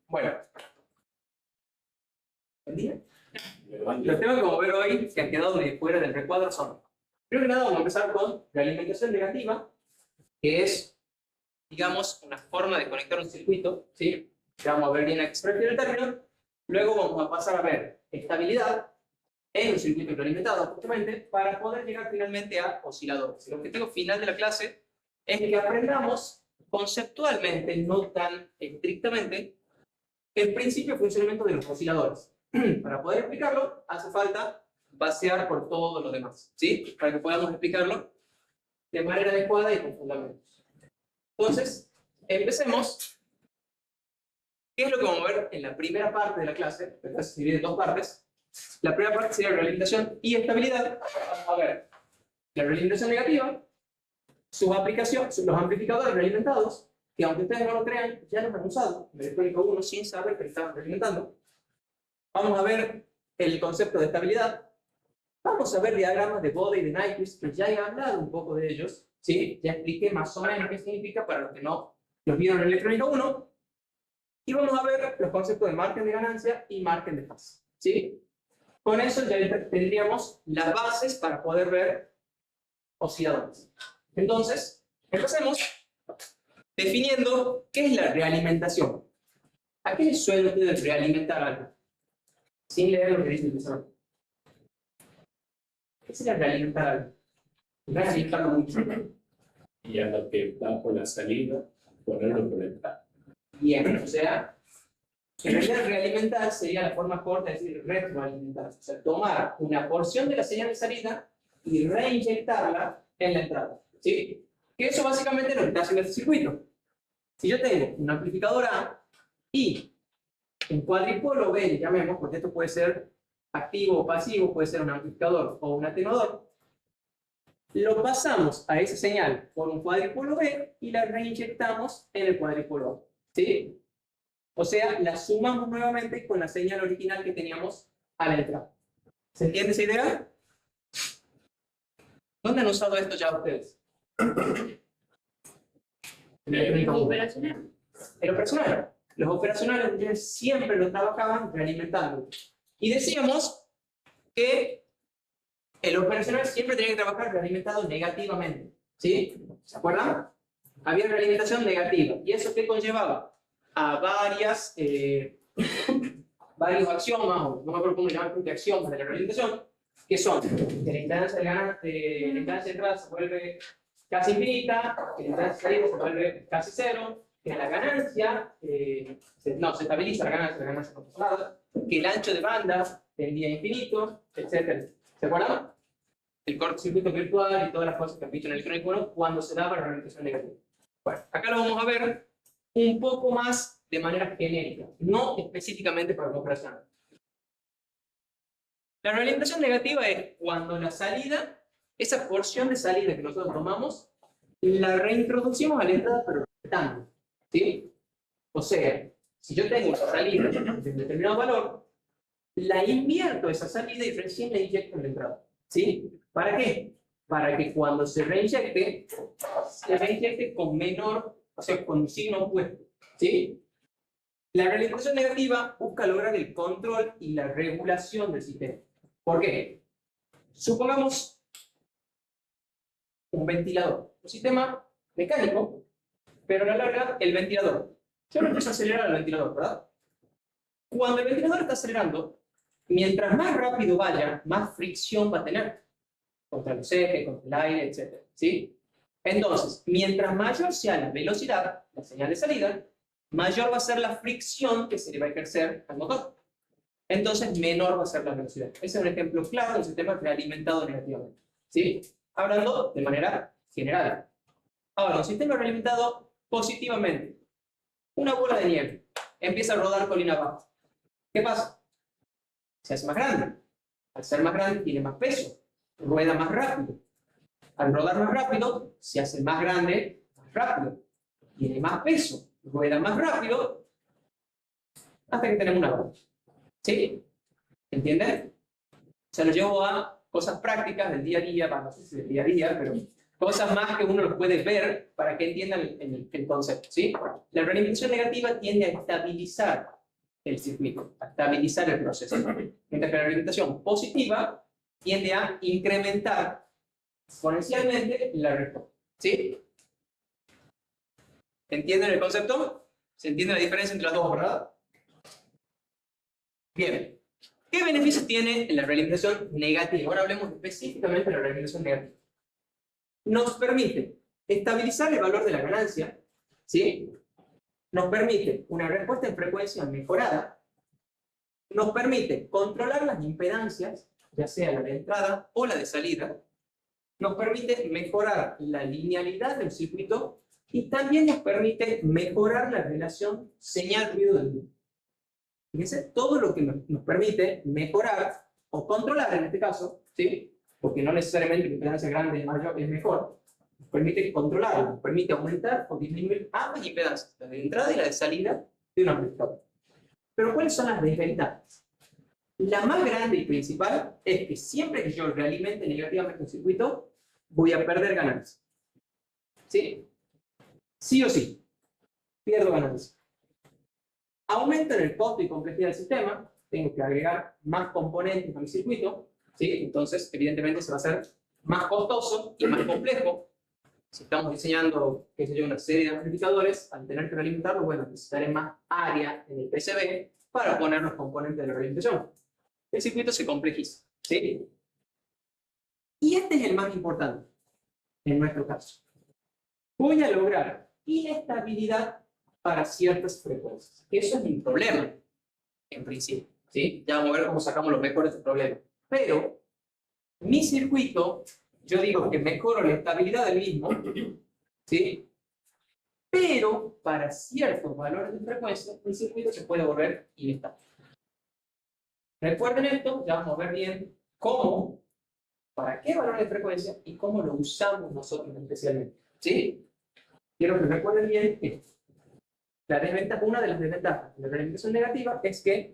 Bueno. ¿Buen día? Los temas que vamos a ver hoy, que han quedado de fuera del recuadro, son, primero que nada, vamos a empezar con realimentación negativa, que es, digamos, una forma de conectar un circuito, ¿sí? Ya vamos a ver bien a qué se refiere el término. Luego vamos a pasar a ver estabilidad en un circuito realimentado, justamente, para poder llegar finalmente a osciladores. El objetivo final de la clase es que aprendamos conceptualmente, no tan estrictamente, el principio de funcionamiento de los osciladores. Para poder explicarlo, hace falta pasear por todo lo demás, ¿sí? Para que podamos explicarlo de manera adecuada y con fundamentos. Entonces, empecemos. ¿Qué es lo que vamos a ver en la primera parte de la clase? La clase se divide en dos partes. La primera parte sería realimentación y estabilidad. Vamos a ver la realimentación negativa, sus aplicaciones, los amplificadores realimentados, que aunque ustedes no lo crean, ya los han usado en electrónica 1 sin saber que estaban realimentando. Vamos a ver el concepto de estabilidad. Vamos a ver diagramas de Bode y de Nyquist, que ya he hablado un poco de ellos, ¿sí? Ya expliqué más o menos qué significa para los que no los vieron en electrónica 1. Y vamos a ver los conceptos de margen de ganancia y margen de fase, ¿sí? Con eso ya tendríamos las bases para poder ver osciladores. Entonces, empecemos definiendo qué es la realimentación. ¿A qué les suele ustedes realimentar algo? Sin leer lo que dice el profesor. ¿Qué sería realimentar algo? Realimentarlo mucho. Y a lo que va por la salida, ponerlo por el entrada. Bien, o sea, en realidad realimentar sería la forma corta de decir retroalimentar. O sea, tomar una porción de la señal de salida y reinyectarla en la entrada, ¿sí? Que eso básicamente es lo que está haciendo este circuito. Si yo tengo un amplificador A y un cuadripolo B, llamemos, porque esto puede ser activo o pasivo, puede ser un amplificador o un atenuador, lo pasamos a esa señal por un cuadripolo B y la reinyectamos en el cuadripolo A, ¿sí? O sea, la sumamos nuevamente con la señal original que teníamos a la entrada. ¿Se entiende esa idea? ¿Dónde han usado esto ya ustedes? El operacional. El operacional. Los operacionales ustedes siempre lo trabajaban realimentando. Y decíamos que el operacional siempre tenía que trabajar realimentado negativamente, ¿sí? ¿Se acuerdan? Había realimentación negativa. ¿Y eso qué conllevaba? A varios axiomas, o no me acuerdo cómo llaman, de axiomas de la realimentación, que son que la instancia de entrada se vuelve casi infinita, que la instancia de salida se vuelve casi cero, que la ganancia, se estabiliza la ganancia controlada, que el ancho de banda tendía a infinito, etc. ¿Se acuerdan? El cortocircuito virtual y todas las cosas que han visto en el electrónico 1 cuando se daba la realimentación negativa. Bueno, acá lo vamos a ver un poco más de manera genérica, no específicamente para la operación. La realimentación negativa es cuando la salida, esa porción de salida que nosotros tomamos, la reintroducimos a la entrada, pero respetando, ¿sí? O sea, si yo tengo una salida de un determinado valor, la invierto esa salida y recién la inyecto en la entrada, ¿sí? ¿Para qué? Para que cuando se reinyecte con menor, o sea, con un signo opuesto, ¿sí? La realimentación negativa busca lograr el control y la regulación del sistema. ¿Por qué? Supongamos un ventilador, un sistema mecánico, pero a la larga el ventilador. Yo no empiezo a acelerar el ventilador, ¿verdad? Cuando el ventilador está acelerando, mientras más rápido vaya, más fricción va a tener contra los ejes, contra el aire, etc. ¿Sí? Entonces, mientras mayor sea la velocidad, la señal de salida, mayor va a ser la fricción que se le va a ejercer al motor. Entonces, menor va a ser la velocidad. Ese es un ejemplo claro de un sistema realimentado negativamente, ¿sí? Hablando de manera general. Ahora, un sistema realimentado positivamente. Una bola de nieve empieza a rodar colina abajo. ¿Qué pasa? Se hace más grande. Al ser más grande, tiene más peso. Rueda más rápido. Al rodar más rápido, se hace más grande, más rápido. Tiene más peso. Rueda más rápido. Hasta que tenemos una bola. ¿Sí? ¿Entienden? Se lo llevo a cosas prácticas del día a día, no sé si del día a día, pero cosas más que uno los puede ver para que entiendan el concepto, ¿sí? La realimentación negativa tiende a estabilizar el circuito, a estabilizar el proceso. Mientras que la realimentación positiva tiende a incrementar exponencialmente la respuesta, ¿sí? ¿Entienden el concepto? ¿Se entiende la diferencia entre las dos, verdad? Bien. ¿Qué beneficios tiene la realimentación negativa? Ahora hablemos específicamente de la realimentación negativa. Nos permite estabilizar el valor de la ganancia, ¿sí? Nos permite una respuesta en frecuencia mejorada, nos permite controlar las impedancias, ya sea la de entrada o la de salida, nos permite mejorar la linealidad del circuito y también nos permite mejorar la relación señal-ruido del loop. Fíjense, todo lo que nos permite mejorar o controlar en este caso, ¿sí? Porque no necesariamente la impedancia grande mayor es mejor, nos permite controlarlo, nos permite aumentar o disminuir ambas impedancias, la de entrada y la de salida de un amplificador. Pero ¿cuáles son las desventajas? La más grande y principal es que siempre que yo realimente negativamente un circuito, voy a perder ganancias. ¿Sí? Sí o sí, pierdo ganancias. Aumenta el costo y complejidad del sistema, tengo que agregar más componentes a mi circuito, ¿sí? Entonces, evidentemente, se va a hacer más costoso y más complejo. Si estamos diseñando, qué sé yo, una serie de amplificadores, al tener que realimentarlo, bueno, necesitaré más área en el PCB para poner los componentes de la realimentación. El circuito se complejiza, ¿sí? Y este es el más importante, en nuestro caso. Voy a lograr inestabilidad para ciertas frecuencias. Eso es un problema, en principio, ¿sí? Ya vamos a ver cómo sacamos los mejores de problema. Pero, mi circuito, yo digo que mejoro la estabilidad del mismo, ¿sí? Pero, para ciertos valores de frecuencia, el circuito se puede volver inestable. Recuerden esto, ya vamos a ver bien cómo, para qué valor de frecuencia y cómo lo usamos nosotros especialmente, ¿sí? Quiero que recuerden bien esto. Una de las desventajas de la realimentación negativa es que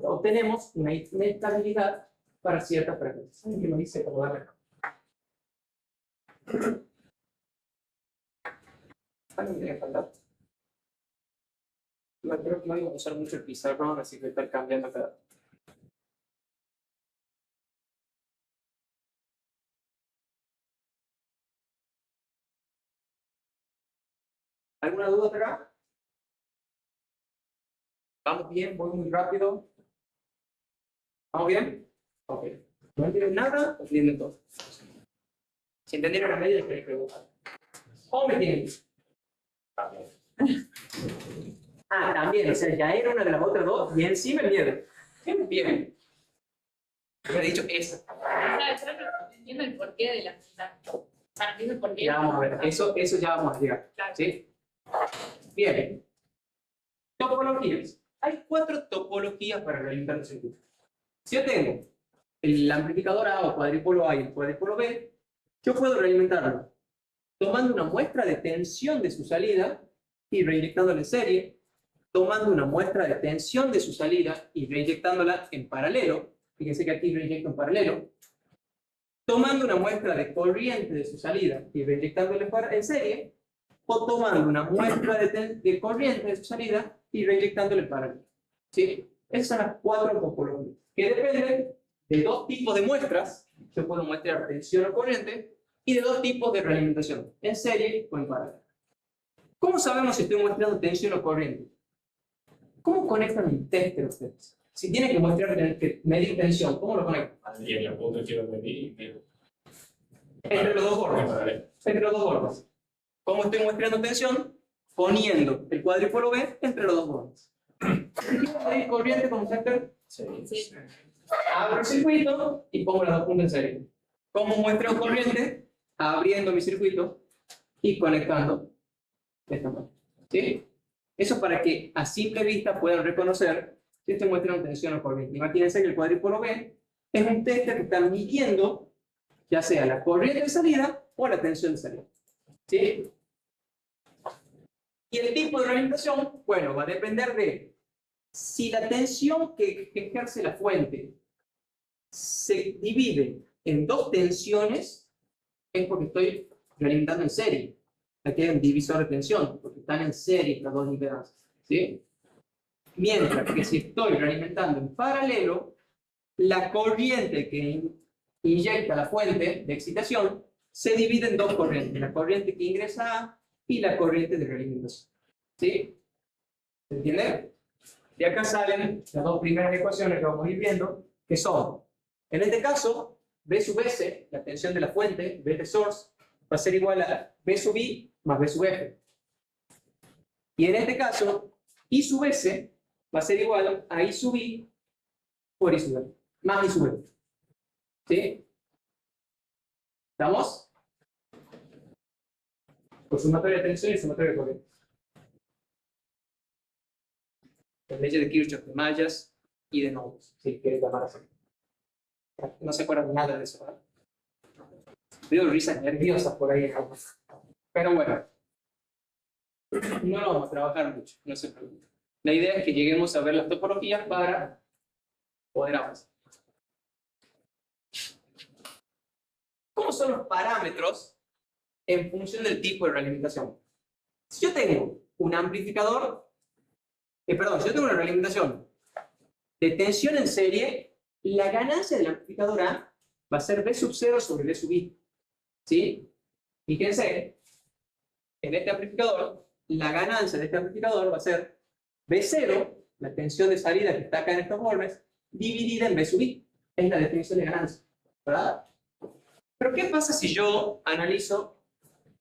obtenemos una inestabilidad para ciertas frecuencias. ¿Alguien que lo dice cómo darle? ¿Alguien tiene que faltar? Yo creo que no iba a usar mucho el pizarrón, así que estar cambiando cada. ¿Alguna duda hasta acá? ¿Vamos bien? ¿Voy muy rápido? ¿Vamos bien? Ok. ¿No entienden nada? ¿O entienden todo? Si entendieron las medidas, queréis preguntar. ¿O me entienden? Ah, también, o sea, ya era una de las otras dos y encima el miedo. Bien. Yo he dicho esa. No entiendo el porqué de la ciudad. Para mí el porqué. Ya vamos a ver, eso ya vamos a llegar. ¿Sí? Bien. Topologías. Hay 4 topologías para realizar un circuito. Si yo tengo el amplificador A o cuadrípolo A y el cuadrípolo B, yo puedo realimentarlo tomando una muestra de tensión de su salida y reinyectándola en serie, tomando una muestra de tensión de su salida y reinyectándola en paralelo. Fíjense que aquí reinyecto en paralelo. Tomando una muestra de corriente de su salida y reinyectándola en serie, o tomando una muestra de corriente de su salida y reinyectándola en paralelo. ¿Sí? Esas son las 4 topologías, que dependen de 2 tipos de muestras. Yo puedo muestrar tensión o corriente, y de 2 tipos de realimentación, en serie o en paralelo. ¿Cómo sabemos si estoy muestrando tensión o corriente? ¿Cómo conectan el tester ustedes? Si tienen que medir tensión, ¿cómo lo conectan? Y en el punto quiero medir. Entre los dos bordes. Entre los dos bordes. ¿Cómo estoy muestrando tensión? Poniendo el cuadrípolo B entre los dos bordes. ¿Quiero medir corriente como tester? Sí. Abro el circuito y pongo las 2 puntas en serie. ¿Cómo muestro corriente? Abriendo mi circuito y conectando de esta manera. ¿Sí? Eso para que a simple vista puedan reconocer si estoy muestrando tensión o corriente. Imagínense que el cuadrípolo B es un tester que está midiendo ya sea la corriente de salida o la tensión de salida. ¿Sí? Y el tipo de realimentación, bueno, va a depender de si la tensión que ejerce la fuente se divide en 2 tensiones, es porque estoy realimentando en serie. Aquí hay un divisor de tensión, porque están en serie las dos impedancias. ¿Sí? Mientras que si estoy realimentando en paralelo, la corriente que inyecta la fuente de excitación se divide en dos corrientes, la corriente que ingresa A y la corriente de realimentación. ¿Sí? ¿Se entiende? De acá salen las dos primeras ecuaciones que vamos a ir viendo, que son, en este caso, B sub S, la tensión de la fuente, B de source, va a ser igual a B sub I más B sub F. Y en este caso, I sub S va a ser igual a I sub I por I sub F, más I sub F. ¿Sí? ¿Estamos? Por sumatoria de tensión y sumatoria de corriente. La ley de Kirchhoff de mallas y de nodos, si quieres llamar así. No se acuerdan nada de eso, ¿verdad? Veo risas nerviosas por ahí. Pero bueno, no lo vamos a trabajar mucho, no se preocupen. La idea es que lleguemos a ver las topologías para poder avanzar. ¿Cómo son los parámetros en función del tipo de realimentación? Si yo tengo un amplificador, si yo tengo una realimentación de tensión en serie, la ganancia del amplificador A va a ser B sub 0 sobre B sub I. ¿Sí? Fíjense, en este amplificador, la ganancia de este amplificador va a ser B0, la tensión de salida que está acá en estos bordes, dividida en B sub I. Es la definición de ganancia, ¿verdad? Pero ¿qué pasa si yo analizo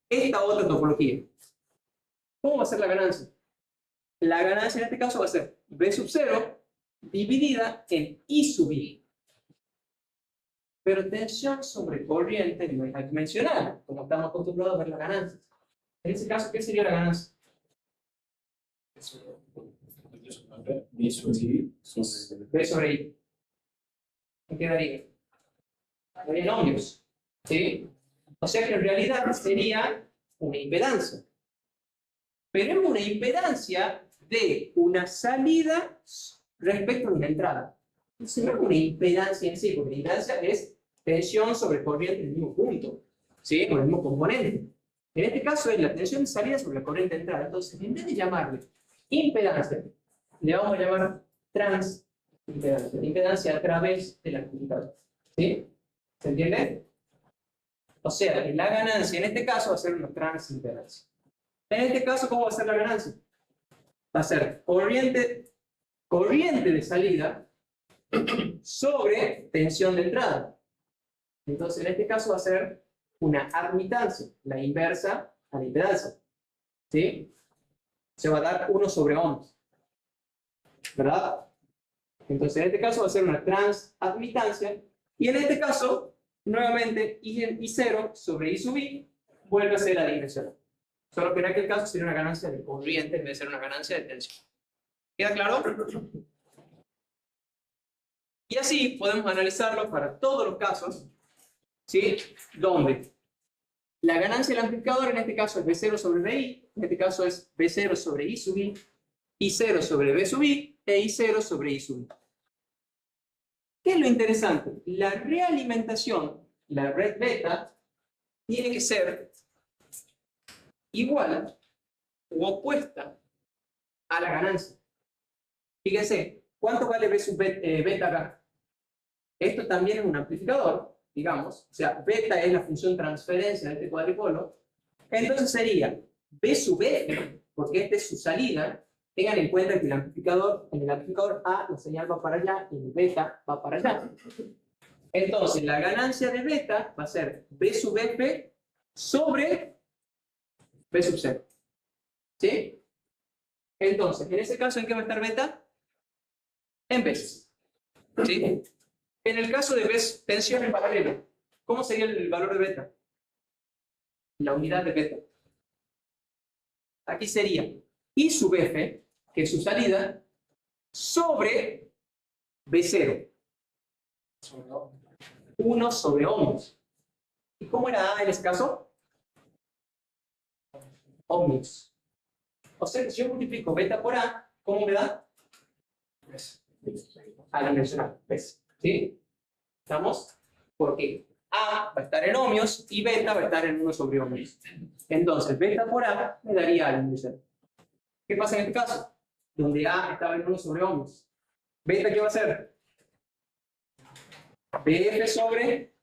esta otra topología? ¿Cómo va a ser la ganancia? La ganancia en este caso va a ser B sub 0 dividida en I sub I. Pero tensión sobre corriente no es adimensional, como estamos acostumbrados a ver las ganancias. En este caso, ¿qué sería la ganancia? B sobre I. ¿Qué quedaría? Quedaría en ohmios. ¿Sí? O sea que en realidad sería una impedancia. Pero es una impedancia de una salida respecto de una entrada. Entonces no es una impedancia en sí, porque la impedancia es tensión sobre corriente en el mismo punto, ¿sí? Con el mismo componente. En este caso es la tensión de salida sobre la corriente de entrada. Entonces, en vez de llamarle impedancia, le vamos a llamar transimpedancia, impedancia a través del amplificador. ¿Sí? ¿Se entiende? O sea, que la ganancia en este caso va a ser una transimpedancia. En este caso, ¿cómo va a ser la ganancia? Va a ser corriente de salida sobre tensión de entrada. Entonces, en este caso va a ser una admitancia, la inversa a la impedancia. ¿Sí? Se va a dar 1 sobre ohms. ¿Verdad? Entonces, en este caso va a ser una transadmitancia. Y en este caso, nuevamente, I0 sobre I sub I vuelve a ser adimensional. Solo que en aquel caso sería una ganancia de corriente en vez de ser una ganancia de tensión. ¿Queda claro? Y así podemos analizarlo para todos los casos, ¿sí? Donde la ganancia del amplificador en este caso es B0 sobre BI, en este caso es B0 sobre I sub I, I0 sobre B sub I e I0 sobre I sub I. ¿Qué es lo interesante? La realimentación, la red beta, tiene que ser igual u opuesta a la ganancia. Fíjense, ¿cuánto vale B sub beta acá? Esto también es un amplificador, digamos, o sea, beta es la función transferencia de este cuadripolo, entonces sería B sub F, porque esta es su salida. Tengan en cuenta que en el amplificador A la señal va para allá y el beta va para allá. Entonces, la ganancia de beta va a ser B sub F sobre B sub 0. ¿Sí? Entonces, en ese caso, ¿en qué va a estar beta? En veces. ¿Sí? En el caso de tensión en paralelo, ¿cómo sería el valor de beta? La unidad de beta. Aquí sería I sub F, que es su salida, sobre B0. 1 sobre ohms. ¿Y cómo era A en ese caso? Ohms. O sea que si yo multiplico beta por A, ¿cómo me da? A la dimensional. ¿Ves? ¿Sí? ¿Estamos? ¿Por qué? A va a estar en ohmios y beta va a estar en 1 sobre ohmios. Entonces, beta por A me daría A dimensional. ¿Qué pasa en este caso? Donde A estaba en 1 sobre ohmios. ¿Beta qué va a ser? BF sobre...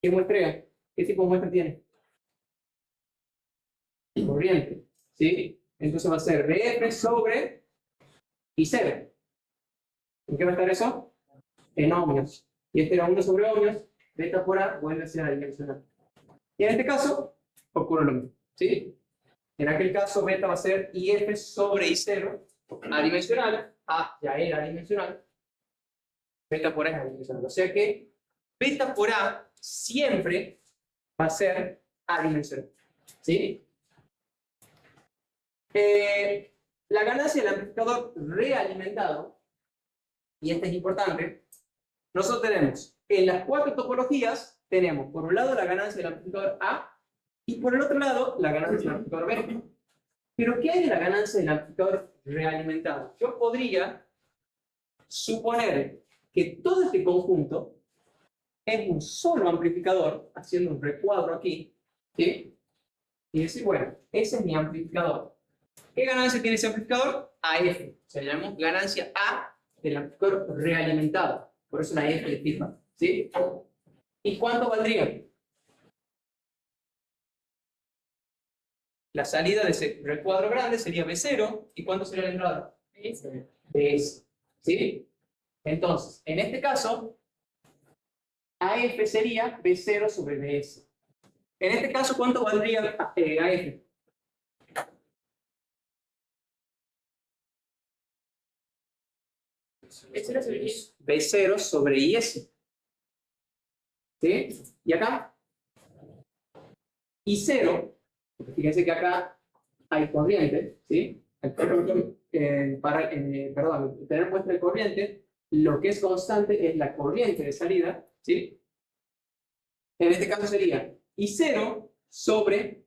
¿Qué muestrea? ¿Qué tipo de muestra tiene? Corriente. ¿Sí? Entonces va a ser BF sobre I0. ¿En qué va a estar eso? En ohmios. Y este era 1 sobre ohmios. Beta por A vuelve a ser adimensional. Y en este caso, ocurre lo mismo. ¿Sí? En aquel caso, beta va a ser IF sobre I0 adimensional. A ya era adimensional. Beta por A es adimensional. O sea que beta por A siempre va a ser adimensional. ¿Sí? La ganancia del amplificador realimentado, y este es importante, nosotros tenemos en las 4 topologías, tenemos por un lado la ganancia del amplificador A y por el otro lado la ganancia del amplificador B. Pero ¿qué hay de la ganancia del amplificador realimentado? Yo podría suponer que todo este conjunto es un solo amplificador, haciendo un recuadro aquí, ¿sí? Y decir, bueno, ese es mi amplificador. ¿Qué ganancia tiene ese amplificador? AF. O sea, llamamos ganancia A del amplificador realimentado. Por eso la F de FIFA. ¿Sí? ¿Y cuánto valdría? La salida de ese recuadro grande sería B0. ¿Y cuánto sería la entrada? BS. ¿Sí? Entonces, en este caso, AF sería B0 sobre BS. En este caso, ¿cuánto valdría AF? B0 sobre IS. ¿Sí? ¿Y acá? I0, fíjense que acá hay corriente, ¿sí? Perdón, tener muestra de corriente, lo que es constante es la corriente de salida, ¿sí? En este caso sería I0 sobre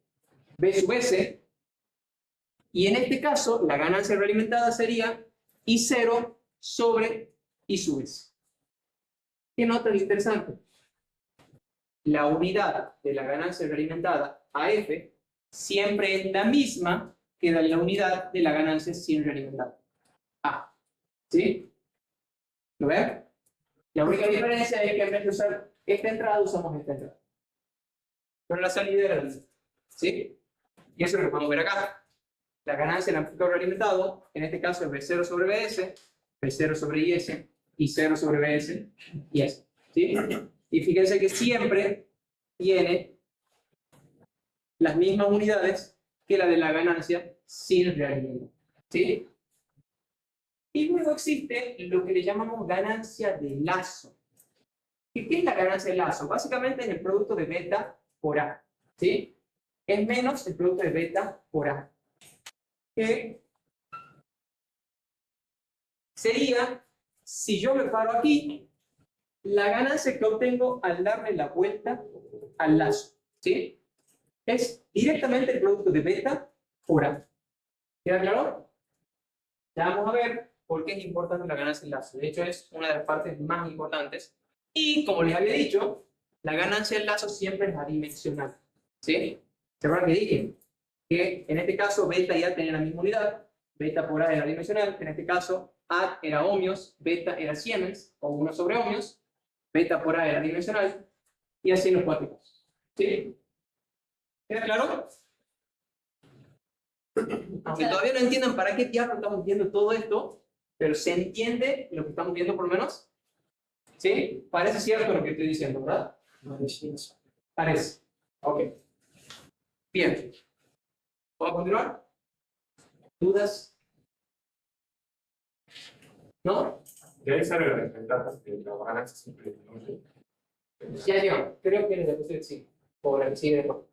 B sub S, y en este caso la ganancia realimentada sería I0 sobre I sub S. ¿Qué nota es interesante? La unidad de la ganancia realimentada AF siempre es la misma que la unidad de la ganancia sin realimentada. A. ¿Sí? ¿Lo ven? La única diferencia es que en vez de usar esta entrada, usamos esta entrada. Pero la salida era la misma. ¿Sí? Y eso es lo que podemos ver acá. La ganancia del amplificador realimentado, en este caso es B0 sobre BS, B0 sobre IS, y 0 sobre BS, y S. ¿Sí? Y fíjense que siempre tiene las mismas unidades que la de la ganancia sin realimentar. ¿Sí? Y luego existe lo que le llamamos ganancia de lazo. ¿Y qué es la ganancia de lazo? Básicamente es el producto de beta por A. ¿Sí? Es menos el producto de beta por A. Que sería, si yo me paro aquí, la ganancia que obtengo al darle la vuelta al lazo. ¿Sí? Es directamente el producto de beta por A. ¿Queda claro? Ya vamos a ver por qué es importante la ganancia del lazo. De hecho, es una de las partes más importantes. Y como les había dicho, la ganancia del lazo siempre es adimensional. ¿Sí? ¿Se acuerdan que dije? Que en este caso beta y A tenían la misma unidad. Beta por A era adimensional. En este caso, A era ohmios, beta era Siemens, o 1 sobre ohmios. Beta por A era adimensional. Y así en los 4 casos. ¿Sí? ¿Queda claro? Aunque todavía no entiendan para qué diablos estamos viendo todo esto, pero se entiende lo que estamos viendo por lo menos. ¿Sí? Parece cierto lo que estoy diciendo, ¿verdad? Parece. Ok. Bien. ¿Puedo continuar? ¿Dudas? ¿No? Ya ahí sale las ventajas de la ganancia simple. Ya llegamos. Creo que les puse sí. Por el sí de no.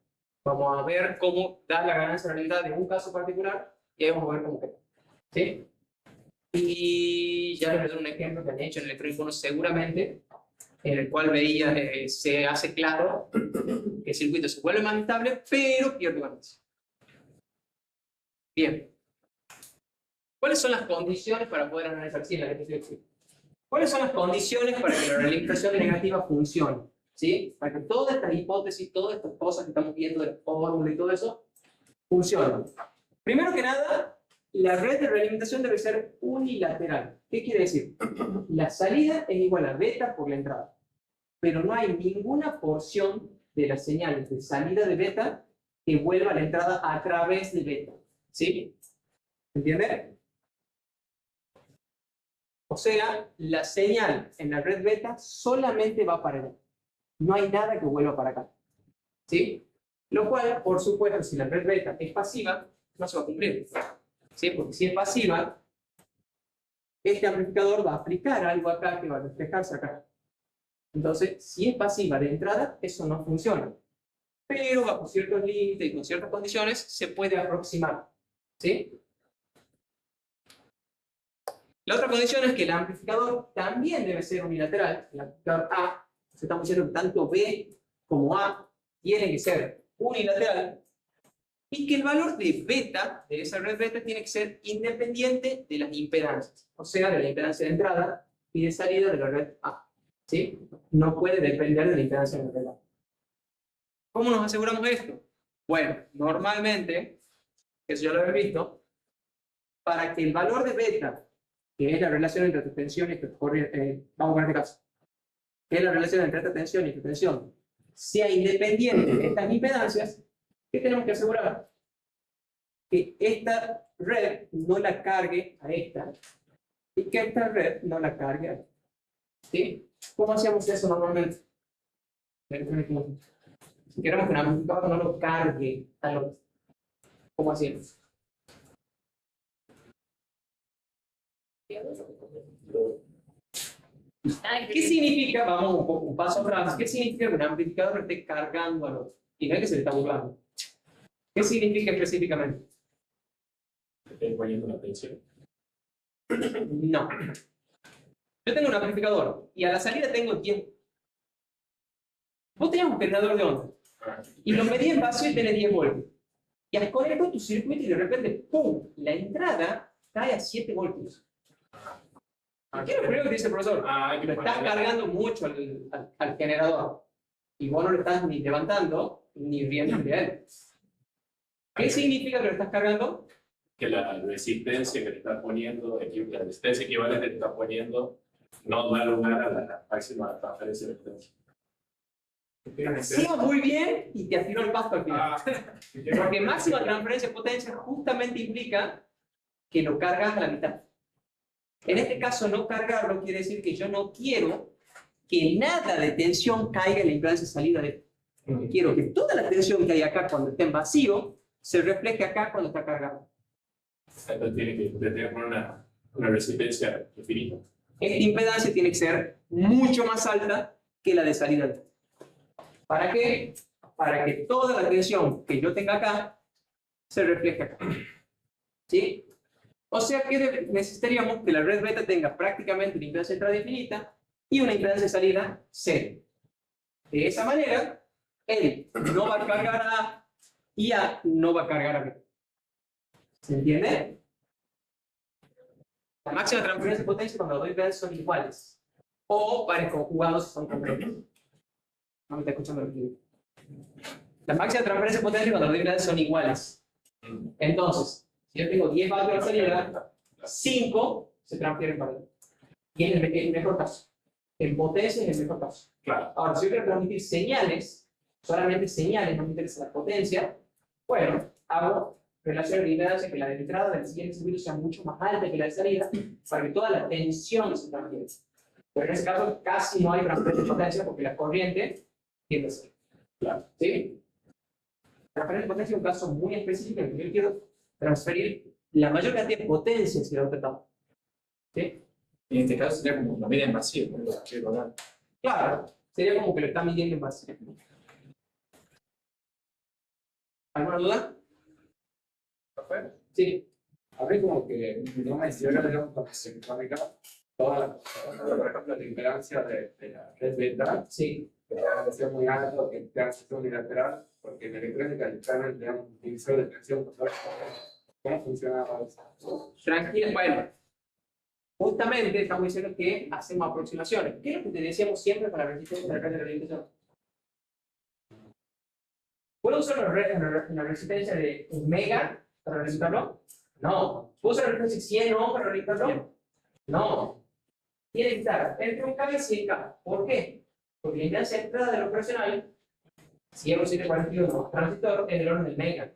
Vamos a ver cómo da la ganancia realidad de un caso particular y ahí vamos a ver cómo queda. ¿Sí? Y ya les voy a dar un ejemplo que han hecho en electrónico seguramente, en el cual veía, se hace claro que el circuito se vuelve más estable, pero pierde ganancia. Bien. ¿Cuáles son las condiciones para poder analizar? Sí, la que estoy. ¿Cuáles son las condiciones para que la realimentación negativa funcione? ¿sí? Para que todas estas hipótesis, todas estas cosas que estamos viendo de la fórmula y todo eso, funcionen. Primero que nada, la red de realimentación debe ser unilateral. ¿Qué quiere decir? La salida es igual a beta por la entrada, pero no hay ninguna porción de las señales de salida de beta que vuelva a la entrada a través de beta, ¿sí? ¿Entiende? O sea, la señal en la red beta solamente va para allá. No hay nada que vuelva para acá, ¿sí? Lo cual, por supuesto, si la red beta es pasiva, no se va a cumplir, ¿sí? Porque si es pasiva, este amplificador va a aplicar algo acá que va a reflejarse acá. Entonces, si es pasiva de entrada, eso no funciona. Pero bajo ciertos límites y con ciertas condiciones, se puede aproximar, ¿sí? La otra condición es que el amplificador también debe ser unilateral. El amplificador A, estamos diciendo que tanto B como A tienen que ser unilateral. Y que el valor de beta, de esa red beta, tiene que ser independiente de las impedancias. O sea, de la impedancia de entrada y de salida de la red A. ¿Sí? No puede depender de la impedancia de la red A. ¿Cómo nos aseguramos esto? Bueno, normalmente, eso ya lo habéis visto, para que el valor de beta, que es la relación entre tu tensión y tu corriente, vamos a poner este caso, que es la relación entre esta tensión y tu tensión, sea independiente de estas impedancias, ¿qué tenemos que asegurar? Que esta red no la cargue a esta y que esta red no la cargue a esta. ¿Sí? ¿Cómo hacemos eso normalmente? Si queremos que un amplificador no lo cargue al otro, ¿cómo hacemos? ¿Qué significa, vamos un paso atrás, qué significa que un amplificador esté cargando al otro? Y no es que se le está burlando. ¿Qué significa específicamente? ¿Estoy poniendo la tensión? No. Yo tengo un amplificador y a la salida tengo 10. Vos tenés un generador de onda y lo medí en vacío y tenés 10 voltios. Y conecto tu circuito y de repente, ¡pum! La entrada cae a 7 voltios. ¿Qué es lo primero que dice el profesor? Lo estás cargando mucho al generador y vos no lo estás ni levantando ni viendo de él. ¿Qué significa que lo estás cargando? Que la resistencia que le está poniendo, la resistencia equivalente que le está poniendo, no da lugar a la máxima transferencia de potencia. Hacía muy bien y te atiró el pasto al final. Porque máxima transferencia de potencia justamente implica que lo cargas a la mitad. En este caso, no cargarlo quiere decir que yo no quiero que nada de tensión caiga en la impedancia de salida de esto. Quiero que toda la tensión que hay acá cuando esté en vacío se refleje acá cuando está cargado. Entonces tiene que tener una resistencia infinita. Esta impedancia tiene que ser mucho más alta que la de salida. ¿Para qué? Para que toda la tensión que yo tenga acá se refleje acá. ¿Sí? O sea que necesitaríamos que la red beta tenga prácticamente una impedancia de entrada infinita y una impedancia de salida cero. De esa manera, él no va a cargar a A y A no va a cargar a B. ¿Se entiende? La máxima transferencia de potencia cuando los dos impedancias son iguales. O pares conjugados si son completos. No me está escuchando lo que digo. La máxima transferencia de potencia cuando los dos impedancias son iguales. Entonces, si yo tengo 10 vatios de salida, 5 se transfieren para allá. Y es el mejor caso. En potencia es el mejor caso. Claro. Ahora, si yo quiero transmitir señales, solamente señales, no me interesa la potencia, bueno, hago relación de impedancia que la de entrada del siguiente circuito sea mucho más alta que la de salida para que toda la tensión se transfiera. Pero en ese caso casi no hay transferencia de potencia porque la corriente tiende a ser. Claro. ¿Sí? Transferencia de potencia es un caso muy específico en el que yo quiero transferir la mayor cantidad de potencia hacia la otra etapa. ¿Sí? En este caso sería como una medida en vacío, ¿no? Claro, sería como que lo está midiendo en vacío. ¿Alguna duda? Sí. A ver, como que no menciona, digamos, con la electrónica, todas las, por ejemplo, la impedancia de la red beta, Sí. que debe de ser muy alto, que tenga que ser unilateral, porque en electrónica literalmente, digamos, un divisor de tensión, ¿cómo funciona eso? Tranquila, bueno. Justamente estamos diciendo que hacemos aproximaciones. ¿Qué es lo que te decíamos siempre para la resistencia de la red de orientación? ¿Puedo usar una resistencia de 1 mega para realizarlo? No. ¿Puedo usar una resistencia de 100 ohm para realizarlo? No. Tiene que estar entre 1K y 100K. ¿Por qué? Porque la impedancia de entrada del operacional, si es un 741 transistor, es el orden del mega.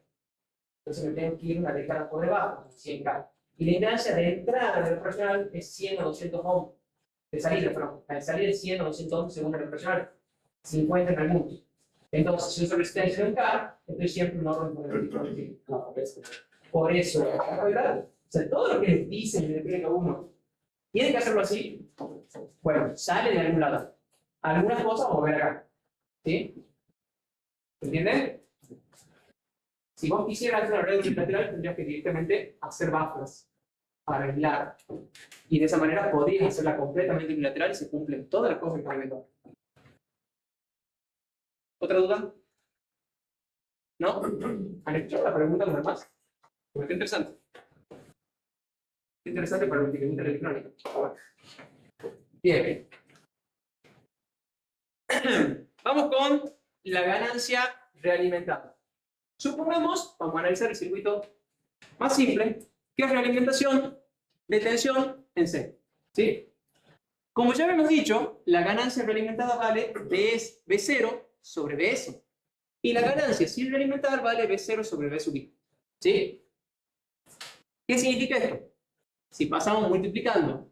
Entonces me tengo que ir una década por debajo, 100K. Y la impedancia de entrada del operacional es 100 o 200 ohm. De salida, perdón. De salida es 100 o 200 ohm según el operacional. 50 en algunos. Entonces, si uso resistencia de 1K, estoy siempre en un orden por el no, por eso, ¿verdad? O sea, todo lo que les dicen en el electrónica 1, ¿tienen que hacerlo así? Bueno, sale de algún lado. Algunas cosas vamos a ver acá. ¿Sí? ¿Entienden? Si vos quisieras hacer una red unilateral, tendrías que directamente hacer buffers para aislar. Y de esa manera podrías hacerla completamente unilateral y se cumplen todas las cosas que comentó. ¿Otra duda? ¿No? ¿Han hecho la pregunta los demás? Porque qué interesante. Qué interesante para el entendimiento electrónico. Bien. Vamos con la ganancia realimentada. Supongamos, vamos a analizar el circuito más simple, que es realimentación de tensión en C. ¿Sí? Como ya habíamos dicho, la ganancia realimentada vale B0 sobre Bs. Y la ganancia sin realimentar vale B0 sobre B sub I. ¿Sí? ¿Qué significa esto? Si pasamos multiplicando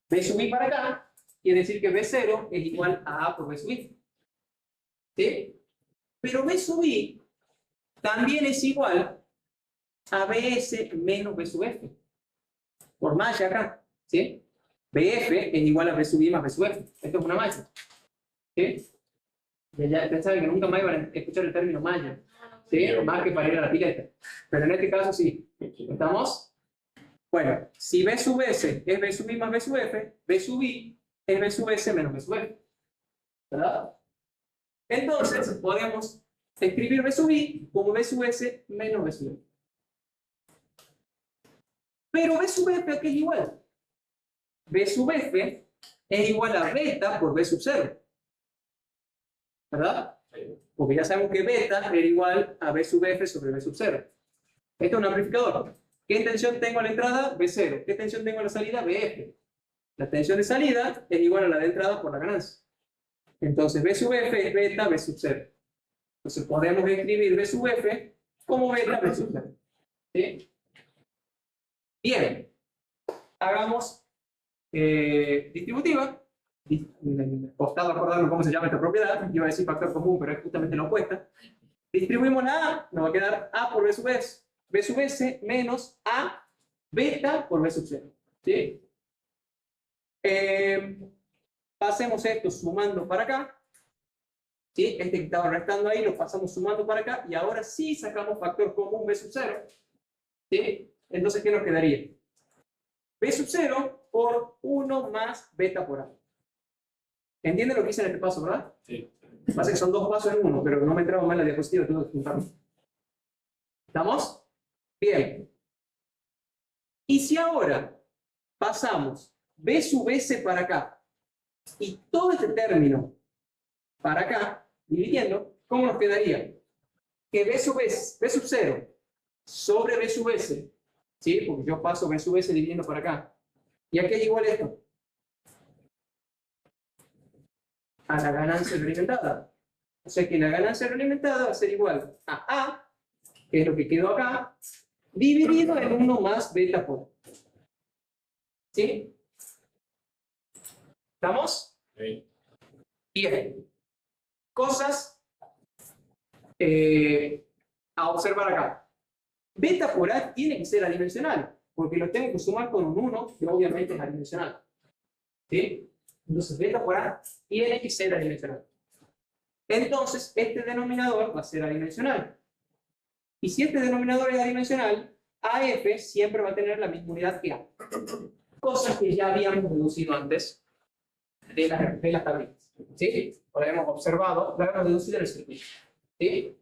B sub I para acá, quiere decir que B0 es igual a A por B sub I. ¿Sí? Pero B sub I también es igual a Bs menos B sub F. Por malla acá. ¿Sí? Bf es igual a B sub I más B sub F. Esto es una malla. ¿Sí? Ya pensaba que nunca más iban a escuchar el término malla. ¿Sí? Más que para ir a la pileta. Pero en este caso sí. ¿Estamos? Bueno, si B sub S es B sub I más B sub F, B sub I es B sub S menos B sub F. ¿Verdad? Entonces, podemos escribir B sub I como B sub S menos B sub F. Pero B sub F aquí es igual. B sub F es igual a beta por B sub 0. ¿Verdad? Porque ya sabemos que beta era igual a B sub F sobre B sub 0. Esto es un amplificador. ¿Qué tensión tengo a la entrada? B0. ¿Qué tensión tengo a la salida? BF. La tensión de salida es igual a la de entrada por la ganancia. Entonces B sub F es beta B sub 0. Entonces podemos escribir B sub F como beta B sub 0. ¿Sí? Bien. Hagamos distributiva. Costado acordarme cómo se llama esta propiedad. Iba a decir factor común, pero es justamente la opuesta. Distribuimos la A, nos va a quedar A por B sub S. B sub S menos A beta por B sub 0. ¿Sí? Pasemos esto sumando para acá. ¿Sí? Este que estaba restando ahí lo pasamos sumando para acá. Y ahora sí sacamos factor común B sub 0. ¿Sí? Entonces, ¿qué nos quedaría? B sub 0 por 1 más beta por A. ¿Entienden lo que hice en este paso, verdad? Sí. Pasa que son dos pasos en uno, pero no me entraba mal la diapositiva, tengo que juntarlo. ¿Estamos? Bien. Y si ahora pasamos B sub S para acá y todo este término para acá, dividiendo, ¿cómo nos quedaría? Que B sub 0 sobre B sub S, ¿sí? Porque yo paso B sub S dividiendo para acá. ¿Y aquí es igual esto? A la ganancia realimentada. O sea que la ganancia realimentada va a ser igual a A, que es lo que quedó acá, dividido en 1 más beta por A. ¿Sí? ¿Estamos? Sí. Bien. Cosas a observar acá. Beta por A tiene que ser adimensional, porque lo tengo que sumar con un 1, que obviamente es adimensional. ¿Sí? Entonces, beta por A tiene que ser adimensional. Entonces, este denominador va a ser adimensional. Y si este denominador es adimensional, AF siempre va a tener la misma unidad que A. Cosas que ya habíamos deducido antes de las tablitas. ¿Sí? Lo hemos observado, lo hemos deducido en el circuito. ¿Sí?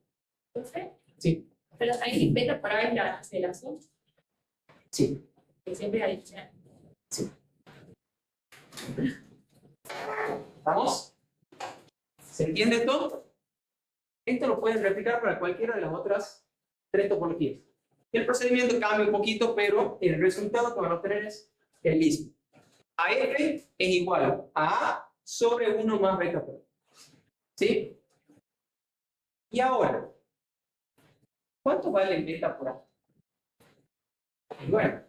Entonces, Sí. pero ahí beta para ver la aceleración, Sí. que siempre hay adicional. ¿Estamos? ¿Se entiende esto? Esto lo pueden replicar para cualquiera de las otras 3 topologías. El procedimiento cambia un poquito, pero el resultado que van a obtener es el mismo. AF es igual a A sobre 1 más beta por A. ¿Sí? Y ahora, ¿cuánto vale beta por A? Y bueno,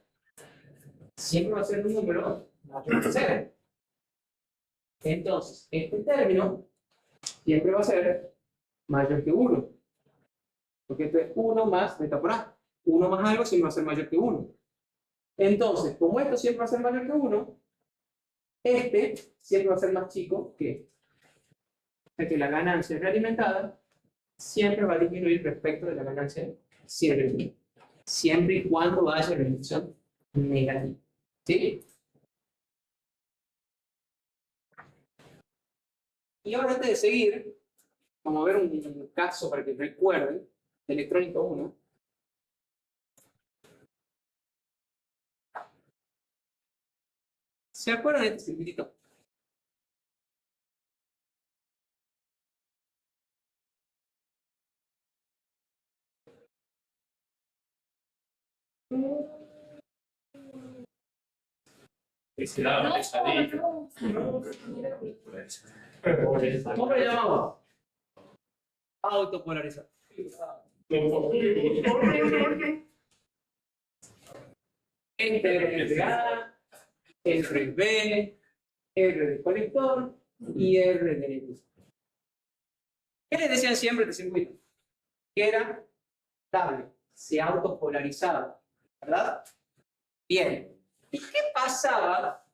siempre va a ser un número mayor que 0. Entonces, este término siempre va a ser mayor que 1. Porque esto es 1 más beta por A. 1 más algo siempre va a ser mayor que 1. Entonces, como esto siempre va a ser mayor que 1, este siempre va a ser más chico que este. O sea que la ganancia realimentada siempre va a disminuir respecto de la ganancia siempre y cuando haya reducción negativa. ¿Sí? Y ahora antes de seguir, vamos a ver un caso para que recuerden de electrónica 1. ¿Se acuerdan de este circuitito? Felicidades, pesadilla. ¿Cómo le llamamos? Autopolarizado. Entre R de A, R de B, R de colector y R de neutro. ¿Qué les decían siempre de circuito? Que era estable, se autopolarizaba, ¿verdad? Bien. ¿Y qué pasaba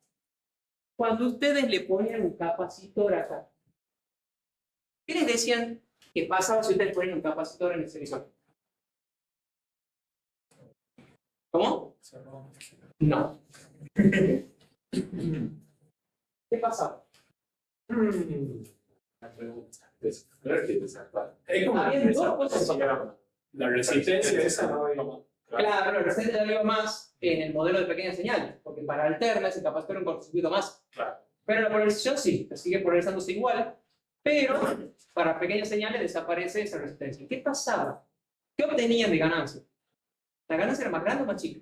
cuando ustedes le ponían un capacitor acá? ¿Qué les decían que pasaba si ustedes ponían un capacitor en el sensor? ¿Cómo? No. ¿Qué pasaba? La pregunta. Es como Había dos cosas. la resistencia esa no. Claro, la resistencia ya iba más en el modelo de pequeñas señales, porque para alternas el capacitor es un cortocircuito más. Claro. Pero la polarización sí, sigue polarizándose igual, pero para pequeñas señales desaparece esa resistencia. ¿Qué pasaba? ¿Qué obtenían de ganancia? ¿La ganancia era más grande o más chica?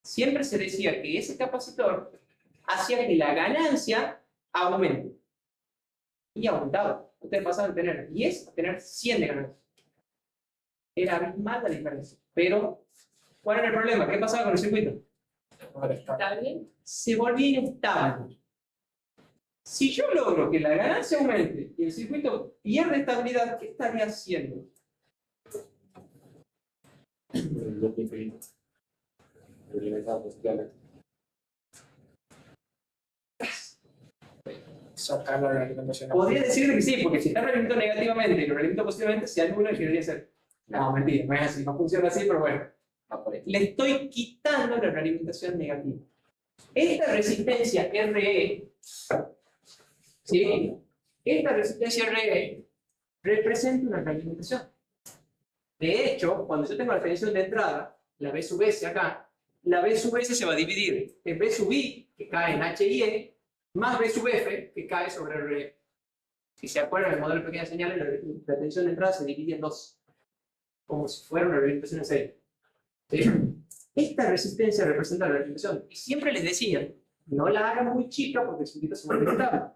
Siempre se decía que ese capacitor hacía que la ganancia aumente. Y aumentaba. Ustedes pasaban de tener 10 a tener 100 de ganancia. Era abismal la diferencia. Pero, ¿cuál era el problema? ¿Qué pasaba con el circuito? ¿Está bien? Se volvía inestable. Si yo logro que la ganancia aumente y el circuito pierde estabilidad, ¿qué estaría haciendo? Sacarlo de la alimentación. Podría decirle que sí, porque si está realimentado negativamente y lo realimento positivamente, se anula y debería ser. No, mentira, no es así, no funciona así, pero bueno. Le estoy quitando la realimentación negativa. Esta resistencia RE, ¿sí? Esta resistencia RE representa una realimentación. De hecho, cuando yo tengo la tensión de entrada, la B sub S acá, la B sub S se va a dividir en B sub I, que cae en H y E, más B sub F, que cae sobre RE. Si se acuerdan del modelo de pequeñas señales, la tensión de entrada se divide en dos, como si fuera una realimentación en serie. ¿Sí? Esta resistencia representa la realimentación. Y siempre les decía, no la hagan muy chica porque el circuito se vuelve inestable.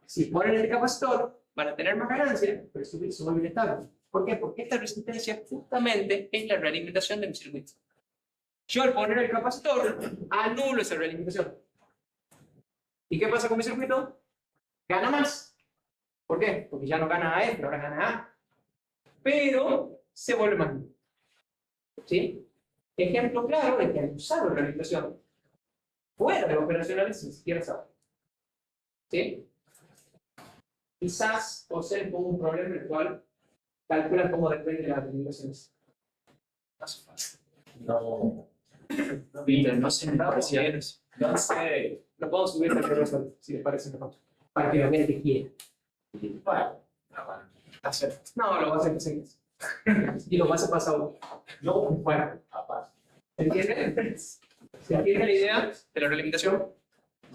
Si ponen el capacitor, van a tener más ganancia, pero el circuito se vuelve inestable. ¿Por qué? Porque esta resistencia justamente es la realimentación de mi circuito. Yo al poner el capacitor, anulo esa realimentación. ¿Y qué pasa con mi circuito? Gana más. ¿Por qué? Porque ya no gana A, pero ahora gana A. Pero se vuelve más duro. ¿Sí? Ejemplo claro de que al usar la realimentación fuera de operacionales sin siquiera saber. ¿Sí? Quizás poseen como un problema en el cual calculan cómo depende de las realimentaciones. No. Peter, no sé, no sé. No sé. Lo puedo subir de progreso si les parece mejor. Para que lo vean que quiera. Bueno. Está cerca. No, lo va a hacer que se y lo vas a pasar uno. No, bueno, aparte. ¿Se entiende? ¿Se entiende la idea de la realimentación?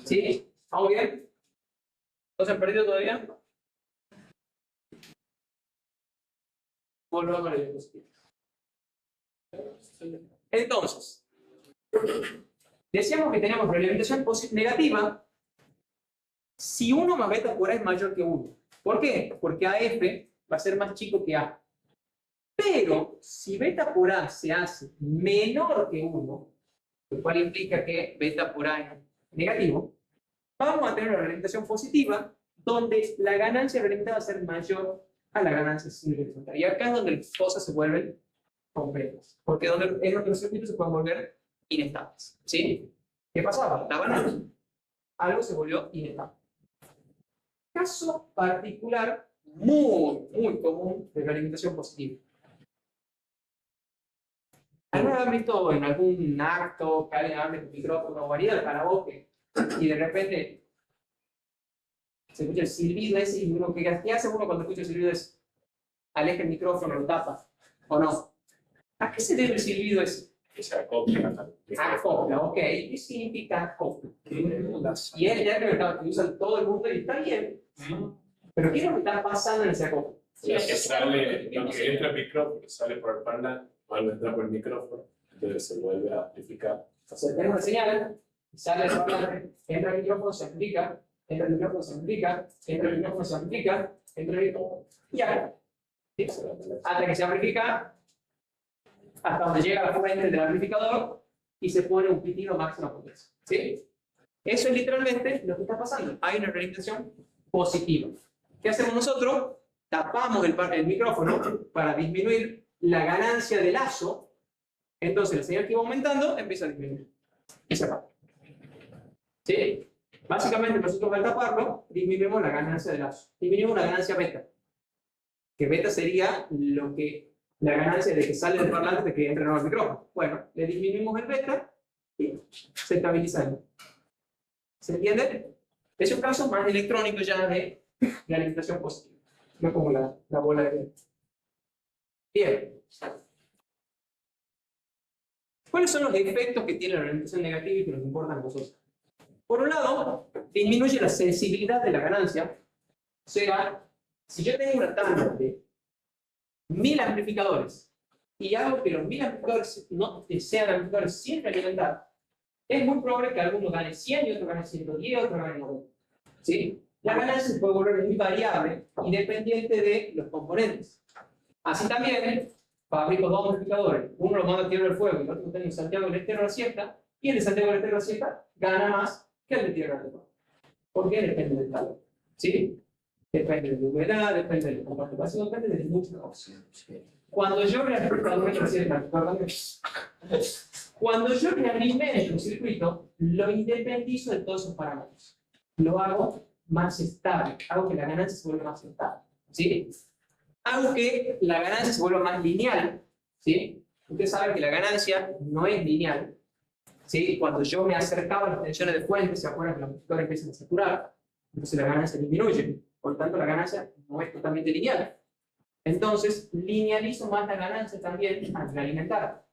¿Sí? ¿Vamos bien? ¿No se han perdido todavía? volvamos a la diapositiva. Entonces, decíamos que tenemos realimentación negativa si 1 más beta por A es mayor que 1. ¿Por qué? Porque AF va a ser más chico que A. Pero si beta por A se hace menor que 1, lo cual implica que beta por A es negativo, vamos a tener una realimentación positiva donde la ganancia realimtada va a ser mayor a la ganancia sin realimentación. Y acá es donde las cosas se vuelven complejas, porque es donde los circuitos se pueden volver inestables. ¿Sí? ¿Qué pasaba? La balanza. Algo se volvió inestable. Caso particular muy común de realimentación positiva. ¿Alguna vez han visto en algún acto que alguien hable con micrófono o haría el karaoke y de repente se escucha el silbido ese y uno, ¿qué hace uno cuando escucha el silbido ese? Aleja el micrófono, lo tapa, ¿o no? ¿A qué se debe el silbido ese? Que se acopla. Acopla, ok. ¿Qué significa acopla? Y es el término que usa todo el mundo y está bien. Pero ¿qué es lo que está pasando en ese acopla? Que sale, lo que entra el micrófono, sale por el parlante, vuelve a entrar por el micrófono, entonces se vuelve a amplificar. Entonces tenemos una señal, sale el parlante, entra el micrófono, se amplifica, entra el micrófono, se amplifica, entra el micrófono, se amplifica, entra el micrófono, y acá. ¿Sí? Hasta que se amplifica, hasta donde llega la fuente del amplificador y se pone un pitido máximo potencia. ¿Sí? Eso es literalmente lo que está pasando. Hay una realimentación positiva. ¿Qué hacemos nosotros? Tapamos el micrófono para disminuir la ganancia de lazo. Entonces la señal que va aumentando empieza a disminuir. Y se apaga. ¿Sí? Básicamente nosotros al taparlo disminuimos la ganancia de lazo. Disminuimos la ganancia beta. Que beta sería la ganancia de que sale del parlante de que entra en el micrófono. Bueno, le disminuimos el beta y se estabiliza el. ¿Se entiende? Es un caso más electrónico ya de realimentación positiva. No como la bola de. Bien. ¿Cuáles son los efectos que tiene la realimentación negativa y que nos importan a nosotros? Por un lado, disminuye la sensibilidad de la ganancia. O sea, si yo tengo una tanda de 1000 amplificadores y hago que los 1000 amplificadores no sean amplificadores sin realimentar, es muy probable que alguno gane 100 y otro gane 110 y otro gane 90. ¿Sí? La ganancia se puede volver muy variable y dependiente de los componentes. Así también, fabrico 2 amplificadores. Uno lo mando a Tierra del Fuego y el otro lo tengo en Santiago del Estero de la Sierra, y el de Santiago del Estero de la Sierra gana más que el de Tierra del Fuego. ¿Por qué? Depende del calor. ¿Sí? Depende de la humedad, depende de la comparticipación, depende de muchas cosas. Cuando yo realimento un circuito, lo independizo de todos esos parámetros. Lo hago más estable, hago que la ganancia se vuelva más estable. ¿Sí? Hago que la ganancia se vuelva más lineal. ¿Sí? Usted sabe que la ganancia no es lineal. ¿Sí? Cuando yo me acercaba a las tensiones de fuente, se acuerdan que los amplificadores empiezan a saturar, entonces la ganancia disminuye. Por lo tanto, la ganancia no es totalmente lineal. Entonces, linealizo más la ganancia también al realimentar.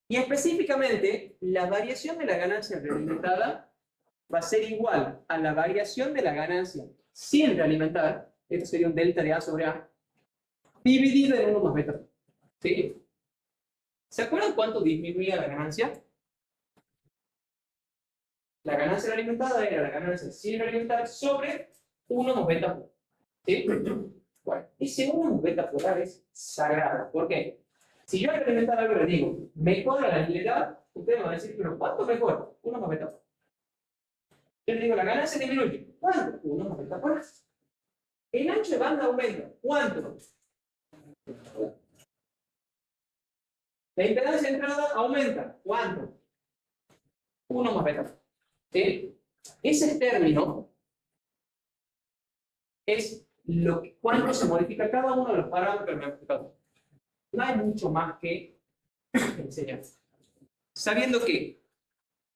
Y específicamente, la variación de la ganancia realimentada va a ser igual a la variación de la ganancia sin realimentar. Esto sería un delta de A sobre A, dividido en 1 más beta. ¿Sí? ¿Se acuerdan cuánto disminuía la ganancia? La ganancia realimentada era la ganancia sin realimentar sobre 1 más beta. ¿Sí? Bueno, ese 1 más beta por A es sagrado. ¿Por qué? Si yo al realimentar algo le digo, mejora la linealidad, ustedes van a decir, pero ¿cuánto mejora? 1 más beta. Yo le digo, la ganancia disminuye. ¿Cuánto? 1 más beta por A. El ancho de banda aumenta. ¿Cuánto? La impedancia de entrada aumenta. ¿Cuánto? 1 más beta. ¿Sí? Ese término es cuánto se modifica cada uno de los parámetros del amplificador. No hay mucho más que enseñar. Sabiendo que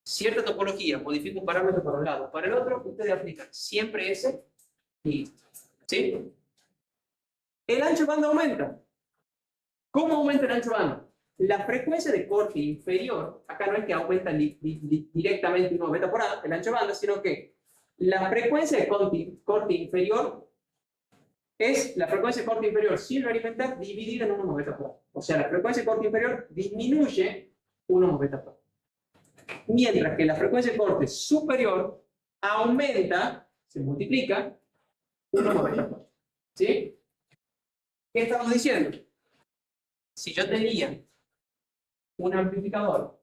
cierta topología modifica un parámetro para un lado, para el otro, ustedes aplican siempre ese y listo. ¿Sí? El ancho de banda aumenta. ¿Cómo aumenta el ancho de banda? La frecuencia de corte inferior, acá no es que aumenta directamente 1 beta por A, el ancho de banda, sino que la frecuencia de corte inferior es la frecuencia de corte inferior sin realimentar dividida en 1 más beta por A. O sea, la frecuencia de corte inferior disminuye 1 más beta por A. Mientras que la frecuencia de corte superior aumenta, se multiplica, 1 más beta por A. ¿Sí? ¿Qué estamos diciendo? Si yo tenía un amplificador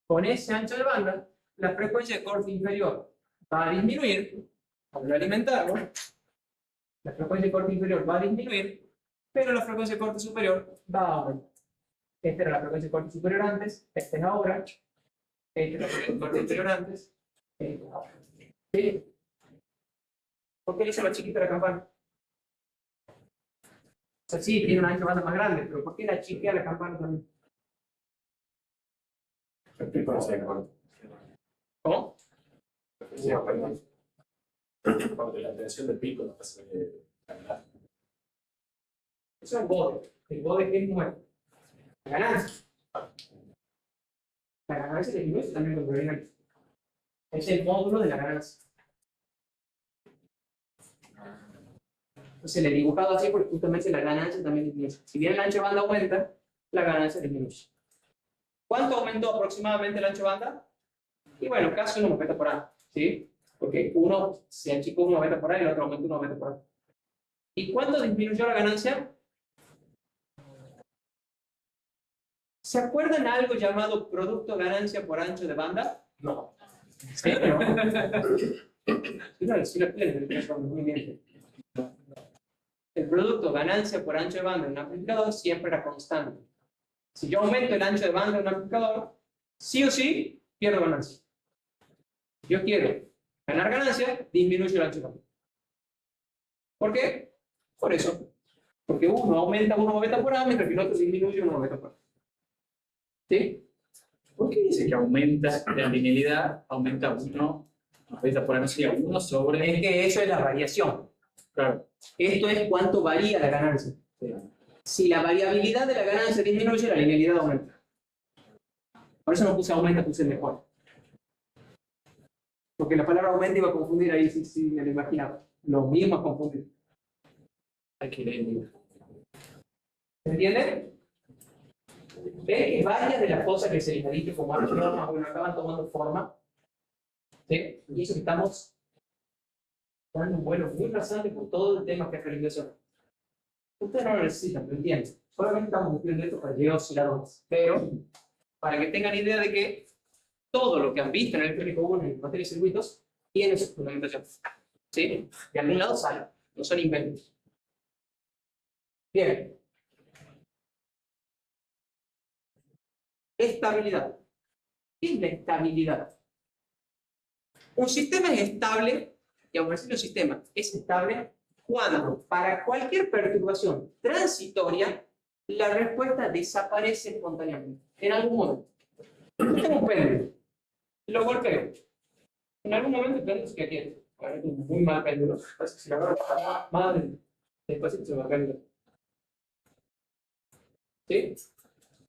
con ese ancho de banda, la frecuencia de corte inferior va a disminuir, al alimentarlo, la frecuencia de corte inferior va a disminuir, pero la frecuencia de corte superior va a aumentar. Esta era la frecuencia de corte superior antes, esta es ahora, esta es la frecuencia de corte inferior antes, esta es ahora. ¿Sí? ¿Por qué le hice más chiquita la campana? O sea, sí, tiene un ancho de banda más grande, pero ¿por qué la chiquea la campana también? ¿Cómo? Porque la tensión del pico no pasa de Eso es un bode. El bode que es nuevo. La ganancia. La ganancia de disminuye también con el es el módulo de la ganancia. Entonces le he dibujado así porque justamente la ganancia también disminuye. Si bien el ancho de banda aumenta, la ganancia disminuye. ¿Cuánto aumentó aproximadamente el ancho de banda? Y bueno, casi 1 beta por A, ¿sí? Porque uno se achicó 1 beta por A y el otro aumentó 1 beta por A. ¿Y cuánto disminuyó la ganancia? ¿Se acuerdan algo llamado producto ganancia por ancho de banda? No. ¿Sí o no? Sí lo tienen, muy bien. El producto ganancia por ancho de banda en un amplificador siempre era constante. Si yo aumento el ancho de banda en un amplificador, sí o sí pierdo ganancia. Si yo quiero ganar ganancia, disminuyo el ancho de banda. ¿Por qué? Por eso. Porque uno aumenta 1 beta por A, mientras que el otro disminuye 1 beta por A. ¿Sí? ¿Por qué dice que aumenta la linealidad? Aumenta 1, beta por A no sería 1 sobre. Es que eso es la variación. Claro. Esto es cuánto varía la ganancia. Sí. Si la variabilidad de la ganancia disminuye, la linealidad aumenta. Por eso no puse aumenta, puse mejor. Porque la palabra aumenta iba a confundir ahí, si me lo imaginaba. Lo mismo es confundir. Hay que leer. ¿Se entiende? ¿Ves que varias de las cosas que se les ha dicho como normas, bueno, acaban tomando forma? ¿Sí? Y eso que estamos dando un vuelo muy rasante por todo el tema que es religioso. Ustedes no lo necesitan, lo entienden. Solamente estamos metiendo esto para llegar a osciladores. Pero, para que tengan idea de que todo lo que han visto en el electrónico 1 en materia de circuitos tiene su fundamentación. ¿Sí? De algún lado sale, no son inventos. Bien. Estabilidad. ¿Qué es la estabilidad? Un sistema es estable, y aún así un sistema es estable cuando para cualquier perturbación transitoria la respuesta desaparece espontáneamente en algún momento. Yo tengo un péndulo, lo golpeo. En algún momento el péndulo se queda quieto. Ahora es un muy mal péndulo. Así que si la agarro más después se va a caer. ¿Sí?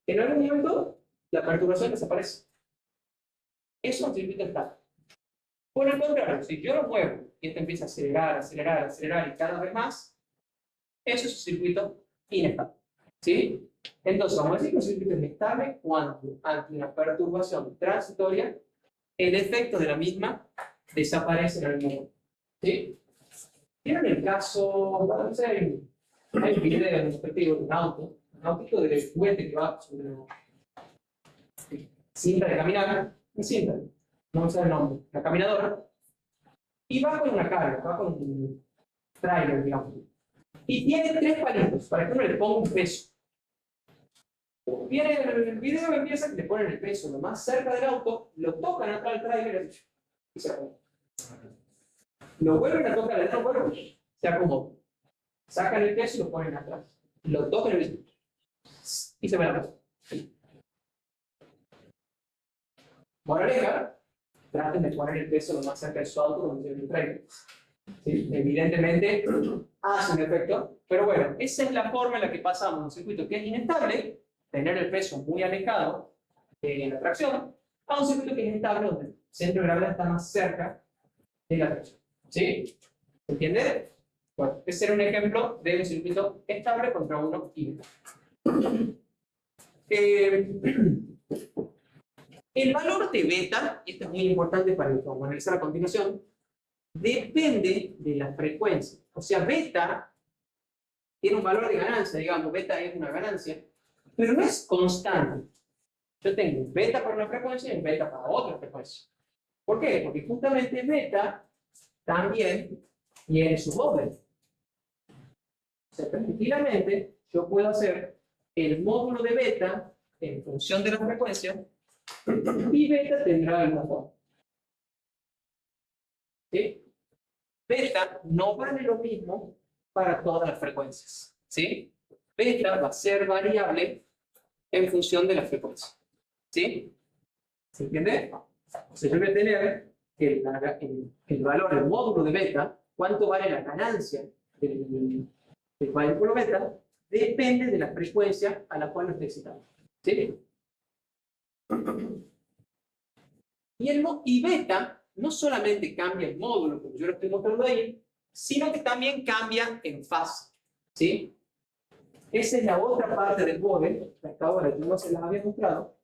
En algún momento la perturbación desaparece. Eso es un circuito estable. Por el contrario, si yo lo muevo y esto empieza a acelerar, acelerar, acelerar y cada vez más, eso es un circuito inestable. ¿Sí? Entonces, vamos a decir que un circuito es estable cuando, ante una perturbación transitoria, el efecto de la misma desaparece en algún momento. ¿Sí? ¿Vieron el caso? No sé, hay un video en respectivo de un auto, un autito de juguete que va sobre una cinta de caminar, una cinta, no sé el nombre, la caminadora, y va con una carga, va con un trailer, digamos, y tiene 3 palitos para que uno le ponga un peso. Viene el video, empieza que le ponen el peso lo más cerca del auto, lo tocan atrás del trailer y se acomoda. Lo vuelven a tocar, no vuelven, se acomoda. Sacan el peso y lo ponen atrás. Lo tocan y se van atrás. Moraleja, traten de poner el peso lo más cerca de su auto donde se el trailer. ¿Sí? Evidentemente hace un efecto, pero bueno, esa es la forma en la que pasamos de un circuito que es inestable, tener el peso muy alejado de la tracción, a un circuito que es estable donde el centro de gravedad está más cerca de la tracción. ¿Sí? ¿Se entiende? Bueno, este será un ejemplo de un circuito estable contra uno y el valor de beta, y esto es muy importante para lo que vamos a analizar a continuación, depende de la frecuencia. O sea, beta tiene un valor de ganancia, digamos, beta es una ganancia, pero no es constante. Yo tengo un beta para una frecuencia y un beta para otra frecuencia. ¿Por qué? Porque justamente beta también tiene su doble. O sea, tranquilamente yo puedo hacer el módulo de beta en función de la frecuencia y beta tendrá el motor. ¿Sí? Beta no vale lo mismo para todas las frecuencias. ¿Sí? Beta va a ser variable en función de la frecuencia. ¿Sí? ¿Se entiende? O sea, yo voy a tener el valor, el módulo de beta, cuánto vale la ganancia del cálculo beta, depende de la frecuencia a la cual lo esté excitando. ¿Sí? Y beta no solamente cambia el módulo, como yo lo estoy mostrando ahí, sino que también cambia en fase. ¿Sí? Esa es la otra parte del modelo, que hasta ahora yo no se las había mostrado.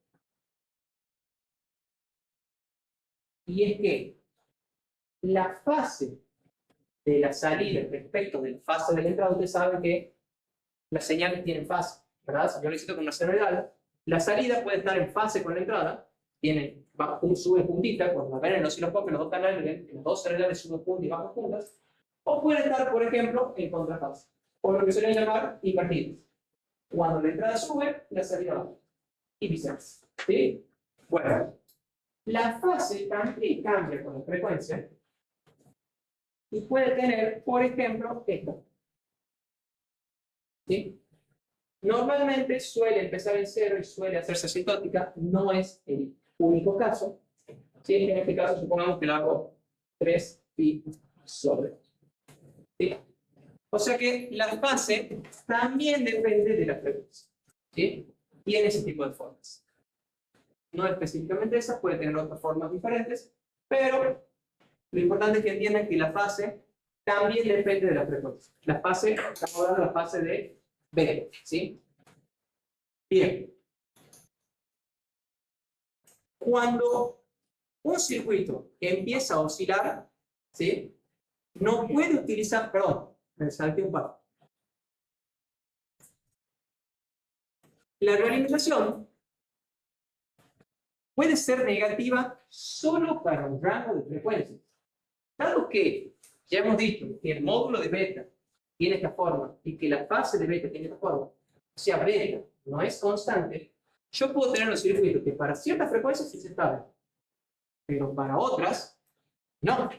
Y es que la fase de la salida respecto de la fase de la entrada, usted sabe que las señales tienen fase, ¿verdad? Si yo lo necesito con una senoidal, la salida puede estar en fase con la entrada, tiene un sube puntita, cuando ven en el osciloscopio, los dos canales, los dos senoidales suben puntas y bajan puntas, o puede estar, por ejemplo, en contrafase, o lo que se le llamar invertidos. Cuando la entrada sube, la salida baja, y viceversa. ¿Sí? Bueno, la fase también cambia con la frecuencia, y puede tener, por ejemplo, esto. ¿Sí? Normalmente suele empezar en 0 y suele hacerse asintótica, no es el único caso. ¿Sí? En este caso, supongamos que lo hago 3 pi sobre. ¿Sí? O sea que la fase también depende de la frecuencia. ¿Sí? Tiene ese tipo de formas. No específicamente esa, puede tener otras formas diferentes, pero lo importante es que entiendan que la fase también depende de la frecuencia. La fase, estamos hablando de la fase de B, ¿sí? Bien. Cuando un circuito empieza a oscilar, ¿sí? No puede utilizar, perdón, me salté un par. La realimentación puede ser negativa solo para un rango de frecuencias. Dado que ya hemos dicho que el módulo de beta tiene esta forma y que la fase de beta tiene esta forma, o sea, beta no es constante, yo puedo tener un circuito que para ciertas frecuencias es estable, pero para otras no.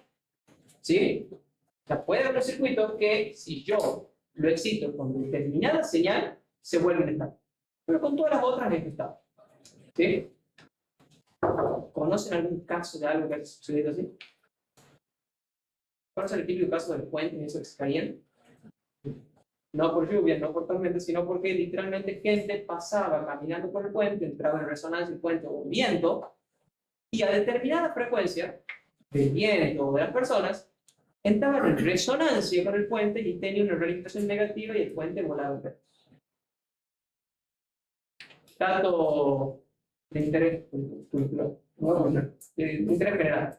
¿Sí? O sea, puede haber un circuito que si yo lo excito con determinada señal, se vuelve inestable, pero con todas las otras es estable. ¿Sí? ¿Conocen algún caso de algo que haya sucedido así? ¿Conocen el típico caso del puente y eso que se caían? No por lluvia, no por tormenta, sino porque literalmente gente pasaba caminando por el puente, entraba en resonancia el puente o viento, y a determinada frecuencia del viento o de las personas, entraban en resonancia con el puente y tenía una realización negativa y el puente volaba. Dato de interés, de interés general.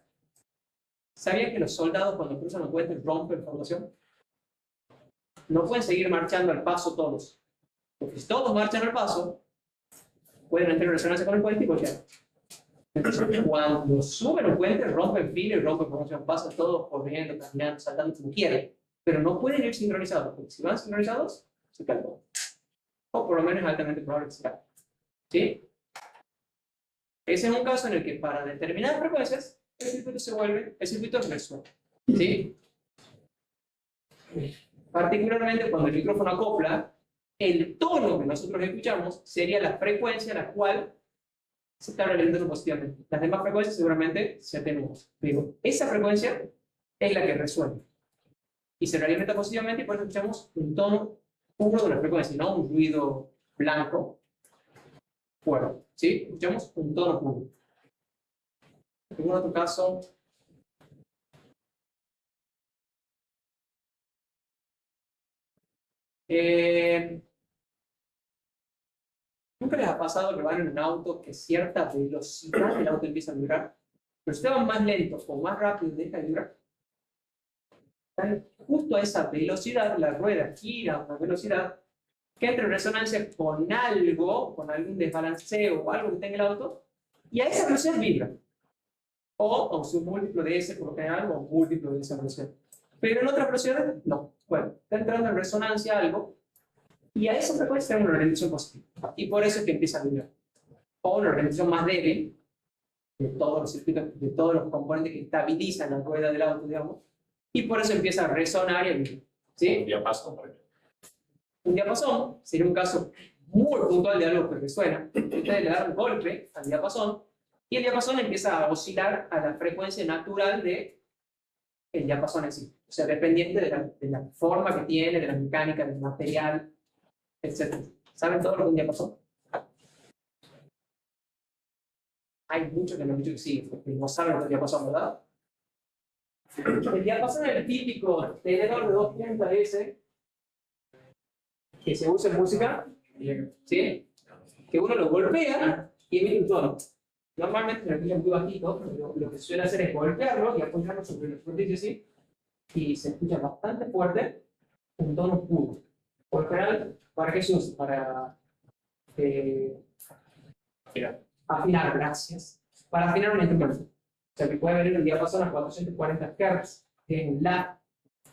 ¿Sabían que los soldados cuando cruzan un puente rompen formación? No pueden seguir marchando al paso todos. Porque si todos marchan al paso, pueden entrar en resonancia con el puente y golpear. Entonces, cuando suben un puente, rompen filo y rompen formación. Pasan todos corriendo, caminando, saltando, como quieran. Pero no pueden ir sincronizados, porque si van sincronizados, se caen. O por lo menos es altamente probable que se caigan. ¿Sí? Ese es un caso en el que para determinadas frecuencias, el circuito se resuelve. ¿Sí? Particularmente cuando el micrófono acopla, el tono que nosotros escuchamos sería la frecuencia a la cual se está realizando positivamente. Las demás frecuencias seguramente se atenúan. Pero esa frecuencia es la que resuelve. Y se realimenta positivamente y por eso escuchamos un tono puro de la frecuencia, no un ruido blanco fuerte. ¿Sí? Escuchamos un tono puro. En otro caso, ¿Nunca les ha pasado que van en un auto que cierta velocidad el auto empieza a vibrar? Pero si ustedes van más lentos o más rápido deja de vibrar. Justo a esa velocidad, la rueda gira a una velocidad que entra en resonancia con algo, con algún desbalanceo o algo que tenga el auto, y a esa velocidad vibra. O su múltiplo de ese, por lo general, o un múltiplo de esa velocidad. Pero en otras velocidades, no. Bueno, está entrando en resonancia algo, y a esa frecuencia tenemos una reducción positiva. Y por eso es que empieza a vibrar. O una reducción más débil de todos los circuitos, de todos los componentes que estabilizan la rueda del auto, digamos, y por eso empieza a resonar y a vibrar. ¿Sí? Un diapasón, por ejemplo. Un diapasón sería un caso muy puntual de algo que resuena. Ustedes le dan un golpe al diapasón y el diapasón empieza a oscilar a la frecuencia natural del diapasón en sí. O sea, dependiente de la forma que tiene, de la mecánica, del material, etc. ¿Saben todo lo que es un diapasón? Hay muchos que no han dicho que sí, porque no saben lo que es un diapasón, ¿verdad? El diapasón es el típico tenedor de 2 puntas ese que se usa en música, ¿sí? Que uno lo golpea y emite un tono. Normalmente se escucha muy bajito, pero lo que se suele hacer es golpearlo y apoyarlo sobre la superficie así, y se escucha bastante fuerte, un tono puro. Por lo general, ¿para qué se usa? Para afinar, gracias. Para afinar un instrumento. O sea, que puede venir un diapasón a 440 Hz, que es un La,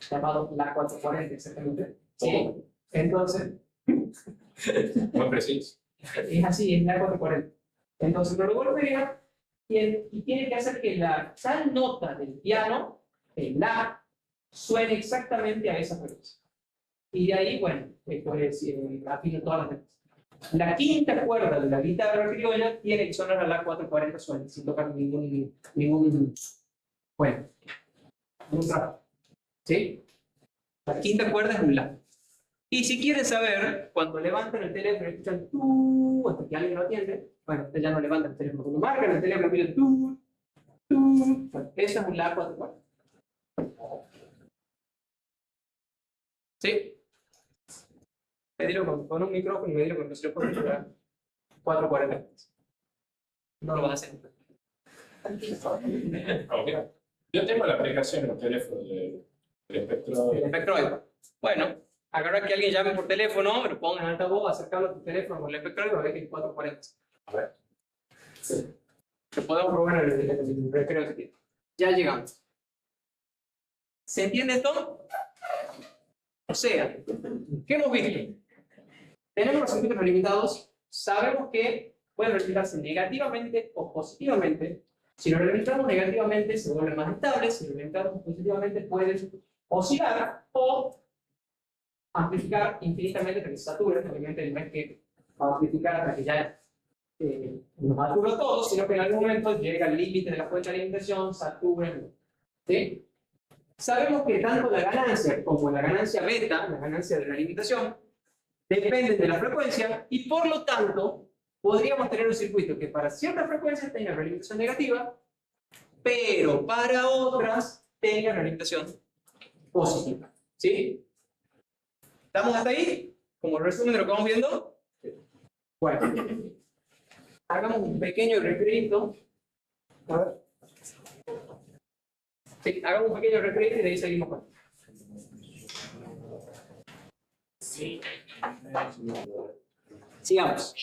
llamado La 440 exactamente. ¿Sí? Entonces, Muy preciso. es así, es La 440. Entonces uno lo golpea y tiene que hacer que la tal nota del piano, el La, suene exactamente a esa frecuencia. Y de ahí, bueno, pues afina todas las notas. La quinta cuerda de la guitarra criolla tiene que sonar a La 440 suena, sin tocar ningún bueno, un trapo. ¿Sí? La quinta cuerda es un La. Y si quieren saber, cuando levantan el teléfono y escuchan tú, hasta que alguien lo atiende, bueno, ustedes ya no levantan el teléfono. Cuando marcan el teléfono y piden tú, bueno, eso es un La 440. ¿Sí? Medilo con un micrófono y medilo con el micrófono para 440. No lo vas a hacer. Okay. Yo tengo la aplicación en el teléfono del espectro. El espectróide. Bueno, agarra que alguien llame por teléfono, lo pongas en altavoz, acercarlo a tu teléfono con el espectróide, va a ver que es 440. A ver. Sí. Lo podemos probar en el recreo que tiene. Ya llegamos. ¿Se entiende esto? O sea, ¿qué hemos visto? Tenemos los circuitos relimitados, sabemos que pueden relimitarse negativamente o positivamente. Si lo relimitamos negativamente se vuelven más estables, si lo relimitamos positivamente pueden oscilar o amplificar infinitamente hasta que se saturen. Obviamente no es que va a amplificar hasta que ya nos satura todo, sino que en algún momento llega al límite de la fuente de alimentación, satura. ¿Sí? Sabemos que tanto la ganancia como la ganancia beta, la ganancia de la alimentación, dependen de la frecuencia y por lo tanto podríamos tener un circuito que para ciertas frecuencias tenga realimentación negativa, pero para otras tenga realimentación positiva. ¿Sí? ¿Estamos hasta ahí? Como resumen de lo que vamos viendo. Bueno, hagamos un pequeño recreo. A ver. Sí, hagamos un pequeño recreo y de ahí seguimos con. Sí. Sigamos.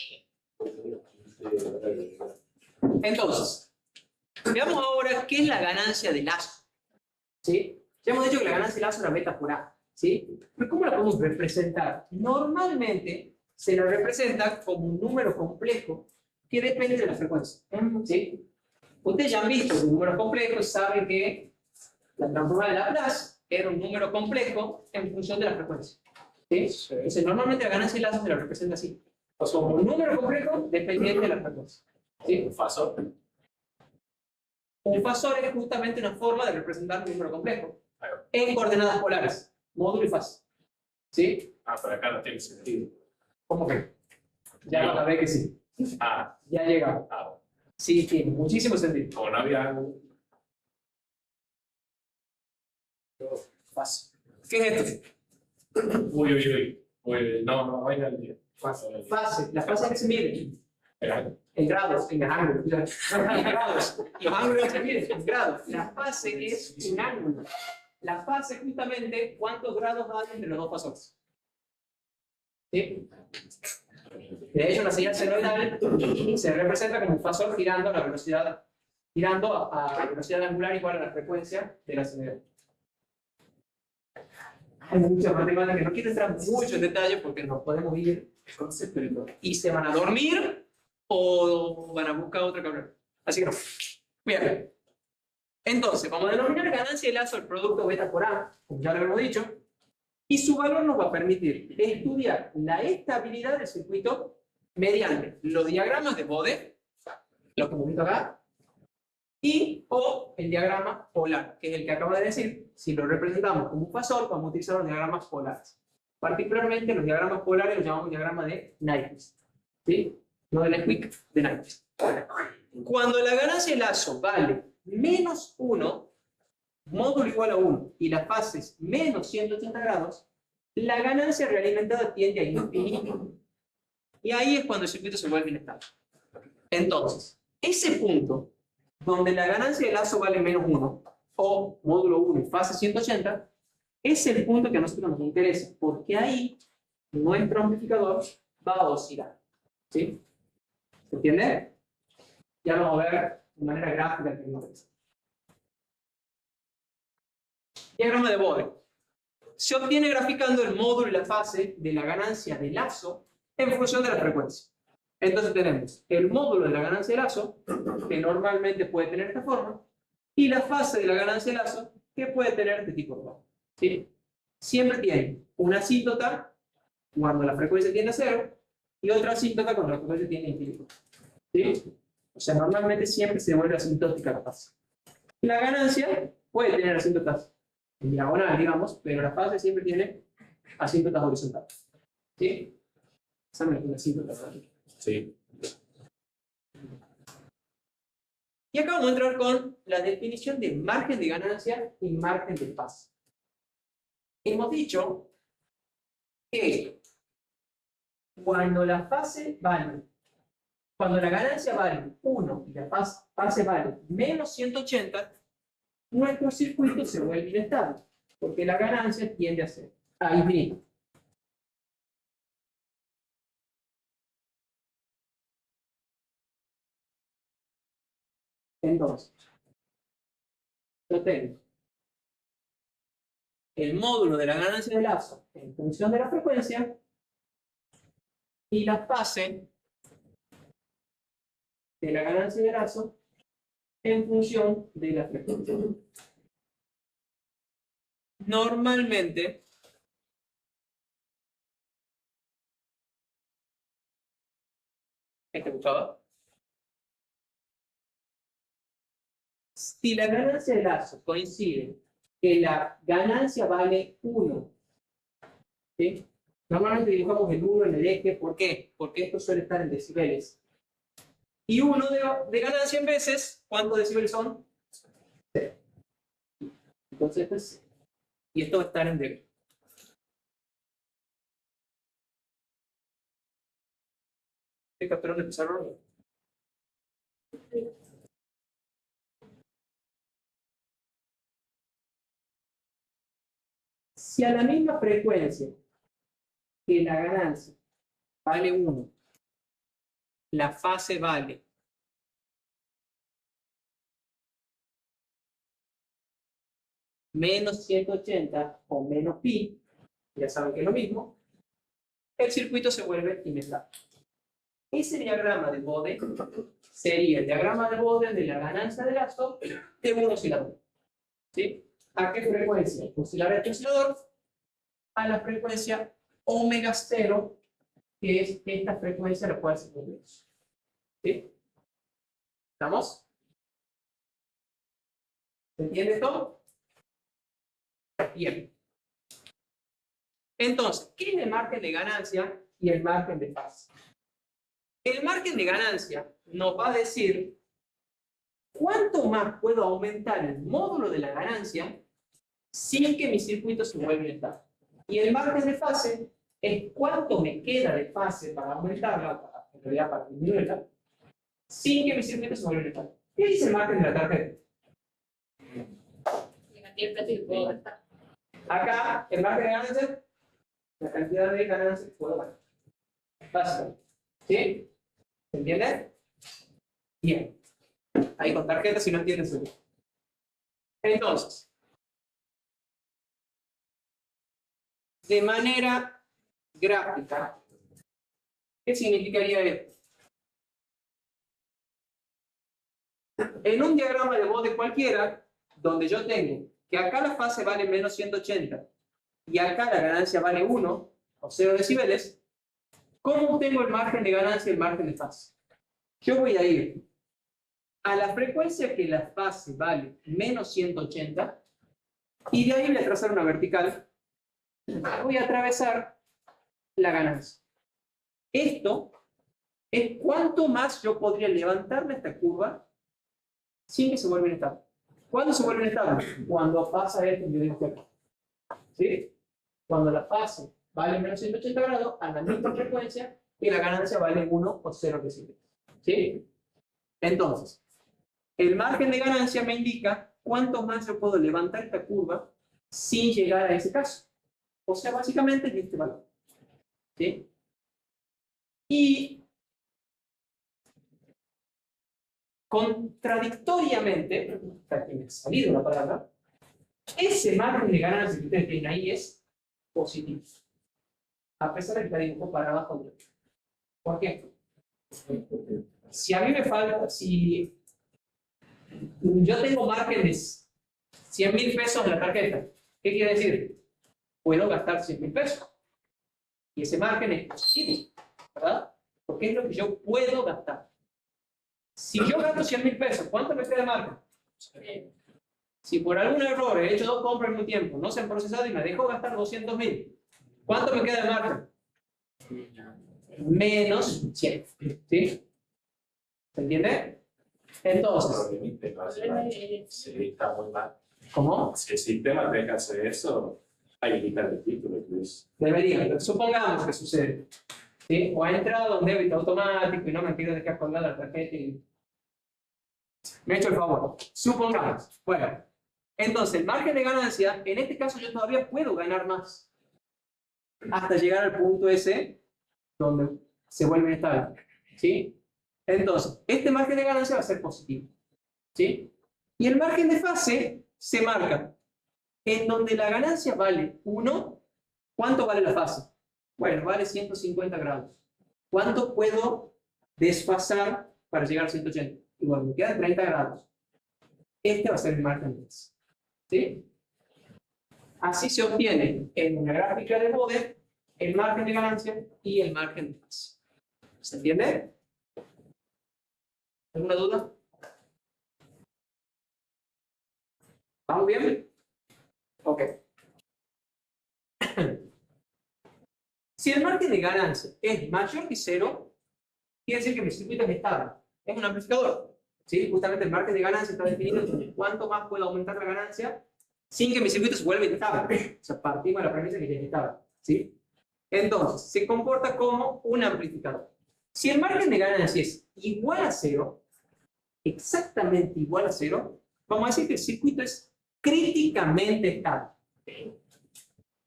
Entonces, veamos ahora qué es la ganancia de lazo. ¿Sí? Ya hemos dicho que la ganancia de lazo era beta por A. ¿Sí? Pero ¿cómo la podemos representar? Normalmente se la representa como un número complejo que depende de la frecuencia. ¿Sí? Ustedes ya han visto los números complejos, saben que la transformada de Laplace era un número complejo en función de la frecuencia. ¿Sí? Entonces, normalmente la ganancia de lazo se la representa así. Como un número complejo dependiente de la frecuencia. ¿Sí? Un fasor. Un fasor es justamente una forma de representar un número complejo en coordenadas polares, módulo y fase. ¿Sí? Ah, pero acá no tiene sentido. ¿Cómo que? Ya lo sabés que sí. Ah, Ya llegamos. Sí, tiene muchísimo sentido. como no había algo. Fase. ¿Qué es esto? Uy, uy, uy. Pues no, hoy no entiendo. Fase. La fase que se mide Espera. en grados, en ángulos. En grados. Los ángulos se miden en grados. La fase es un ángulo. La fase justamente cuántos grados hay entre los dos fasores. ¿Sí? De hecho, una señal senoidal se representa como un fasor girando a la velocidad, girando a velocidad angular igual a la frecuencia de la senoidal. Hay muchas matemáticas, no quiero entrar mucho en detalle porque nos podemos ir y se van a dormir o van a buscar otra carrera. Así que no. Bien. Entonces, vamos a denominar ganancia de lazo el producto beta por A, como ya lo hemos dicho, y su valor nos va a permitir estudiar la estabilidad del circuito mediante los diagramas de Bode, lo que hemos visto acá, y o el diagrama polar, que es el que acabo de decir. Si lo representamos como un fasor, vamos a utilizar los diagramas polares. Particularmente los diagramas polares los llamamos diagrama de Nyquist. ¿Sí? No de Nesquik, de Nyquist. Cuando la ganancia de lazo vale menos 1, módulo igual a 1, y las fases menos 180 grados, la ganancia realimentada tiende a infinito. Y ahí es cuando el circuito se vuelve inestable. Entonces, ese punto donde la ganancia de lazo vale menos 1, o módulo 1 y fase 180, es el punto que a nosotros nos interesa, porque ahí nuestro amplificador va a oscilar. ¿Sí? ¿Se entiende? Ya lo vamos a ver de manera gráfica. Diagrama de Bode. Se obtiene graficando el módulo y la fase de la ganancia de lazo en función de la frecuencia. Entonces tenemos el módulo de la ganancia de lazo, que normalmente puede tener esta forma, y la fase de la ganancia de lazo, que puede tener este tipo de forma. ¿Sí? Siempre tiene una asíntota cuando la frecuencia tiende a 0 y otra asíntota cuando la frecuencia tiende a infinito. ¿Sí? O sea, normalmente siempre se vuelve asintótica la fase. La ganancia puede tener asíntotas en diagonal, digamos, pero la fase siempre tiene asíntotas horizontales. ¿Sí? ¿Saben una asíntota? Sí. Y acá vamos a entrar con la definición de margen de ganancia y margen de fase. Hemos dicho que cuando la fase vale, cuando la ganancia vale 1 y la fase vale menos 180, nuestro circuito se vuelve inestable, porque la ganancia tiende a ser infinito. Entonces, yo tengo el módulo de la ganancia de lazo en función de la frecuencia y la fase de la ganancia de lazo en función de la frecuencia. Normalmente, ¿este gustaba? Si la ganancia de lazo coincide que la ganancia vale 1, ¿sí? Normalmente dibujamos el 1 en el eje, ¿por qué? Porque esto suele estar en decibeles. Y 1 de ganancia en veces, ¿cuántos decibeles son? 0. Entonces, esto es 0. Y esto va a estar en dB. ¿Estoy capturando el pizarrón? Si a la misma frecuencia que la ganancia vale 1, la fase vale menos 180 o menos pi, ya saben que es lo mismo, el circuito se vuelve inestable. Ese diagrama de Bode sería el diagrama de Bode de la ganancia de lazo de un oscilador. ¿Sí? ¿A qué frecuencia oscilará este oscilador? A la frecuencia omega 0, que es esta frecuencia a la cual se mueve eso. ¿Sí? ¿Estamos? ¿Se entiende esto? Bien. Entonces, ¿qué es el margen de ganancia y el margen de fase? El margen de ganancia nos va a decir cuánto más puedo aumentar el módulo de la ganancia sin que mi circuito se vuelva inestable. Y el margen de fase es cuánto me queda de fase para aumentarla, en realidad para disminuirla, sin que mi circuito se vuelva inestable. ¿Qué dice el margen de la tarjeta? La cantidad de plata que puedo gastar. Acá, el margen de ganancia, la cantidad de ganancias que puedo ganar. Fácil. ¿Sí? ¿Se entiende? Bien. Ahí con tarjeta, si no entiendes. Entonces, de manera gráfica, ¿qué significaría esto? En un diagrama de Bode cualquiera, donde yo tengo que acá la fase vale menos 180 y acá la ganancia vale 1 o 0 decibeles, ¿cómo obtengo el margen de ganancia y el margen de fase? Yo voy a ir a la frecuencia que la fase vale menos 180 y de ahí voy a trazar una vertical. Voy a atravesar la ganancia. Esto es cuánto más yo podría levantarme esta curva sin que se vuelva inestable. ¿Cuándo se vuelve inestable? Cuando pasa esto que yo digo acá. ¿Sí? Cuando la fase vale menos 180 grados a la misma frecuencia y la ganancia vale 1 o 0 decibeles. ¿Sí? Entonces, el margen de ganancia me indica cuánto más yo puedo levantar esta curva sin llegar a ese caso. O sea, básicamente es este valor. ¿Sí? Y contradictoriamente, aquí me ha salido una palabra, ese margen de ganancia que ustedes tienen ahí es positivo. A pesar de que está dibujado para abajo. ¿Por qué? Si a mí me falta, si yo tengo márgenes 100.000 pesos en la tarjeta, ¿qué quiere decir? Puedo gastar 100.000 pesos. Y ese margen es positivo, ¿verdad? Porque es lo que yo puedo gastar. Si yo gasto 100.000 pesos, ¿cuánto me queda de margen? Si por algún error he hecho 2 compras en un tiempo, no se han procesado y me dejo gastar 200.000, ¿cuánto me queda de margen? Menos 100. ¿Sí? ¿Se entiende? Entonces, Sí, está muy mal. ¿cómo? Si el sistema deja hacer eso, hay que quitar el título, Luis. Debería, pero supongamos que sucede. ¿Sí? O ha entrado un débito automático y no me quiero dejar colgada la tarjeta y me he hecho el favor. Supongamos. Bueno, entonces el margen de ganancia, en este caso yo todavía puedo ganar más hasta llegar al punto ese donde se vuelve inestable. ¿Sí? Entonces, este margen de ganancia va a ser positivo. ¿Sí? Y el margen de fase se marca en donde la ganancia vale 1. ¿Cuánto vale la fase? Bueno, vale 150 grados. ¿Cuánto puedo desfasar para llegar a 180? Igual, me quedan 30 grados. Este va a ser el margen de fase. ¿Sí? Así se obtiene en una gráfica de Bode el margen de ganancia y el margen de fase. ¿Se entiende? ¿Alguna duda? ¿Vamos bien? Ok. Si el margen de ganancia es mayor que 0, quiere decir que mi circuito es estable. Es un amplificador. ¿Sí? Justamente el margen de ganancia está definido como cuánto más puedo aumentar la ganancia sin que mi circuito se vuelva inestable. O sea, partimos de la premisa que ya es estable. ¿Sí? Entonces, se comporta como un amplificador. Si el margen de ganancia es igual a 0, exactamente igual a 0, vamos a decir que el circuito es críticamente estable.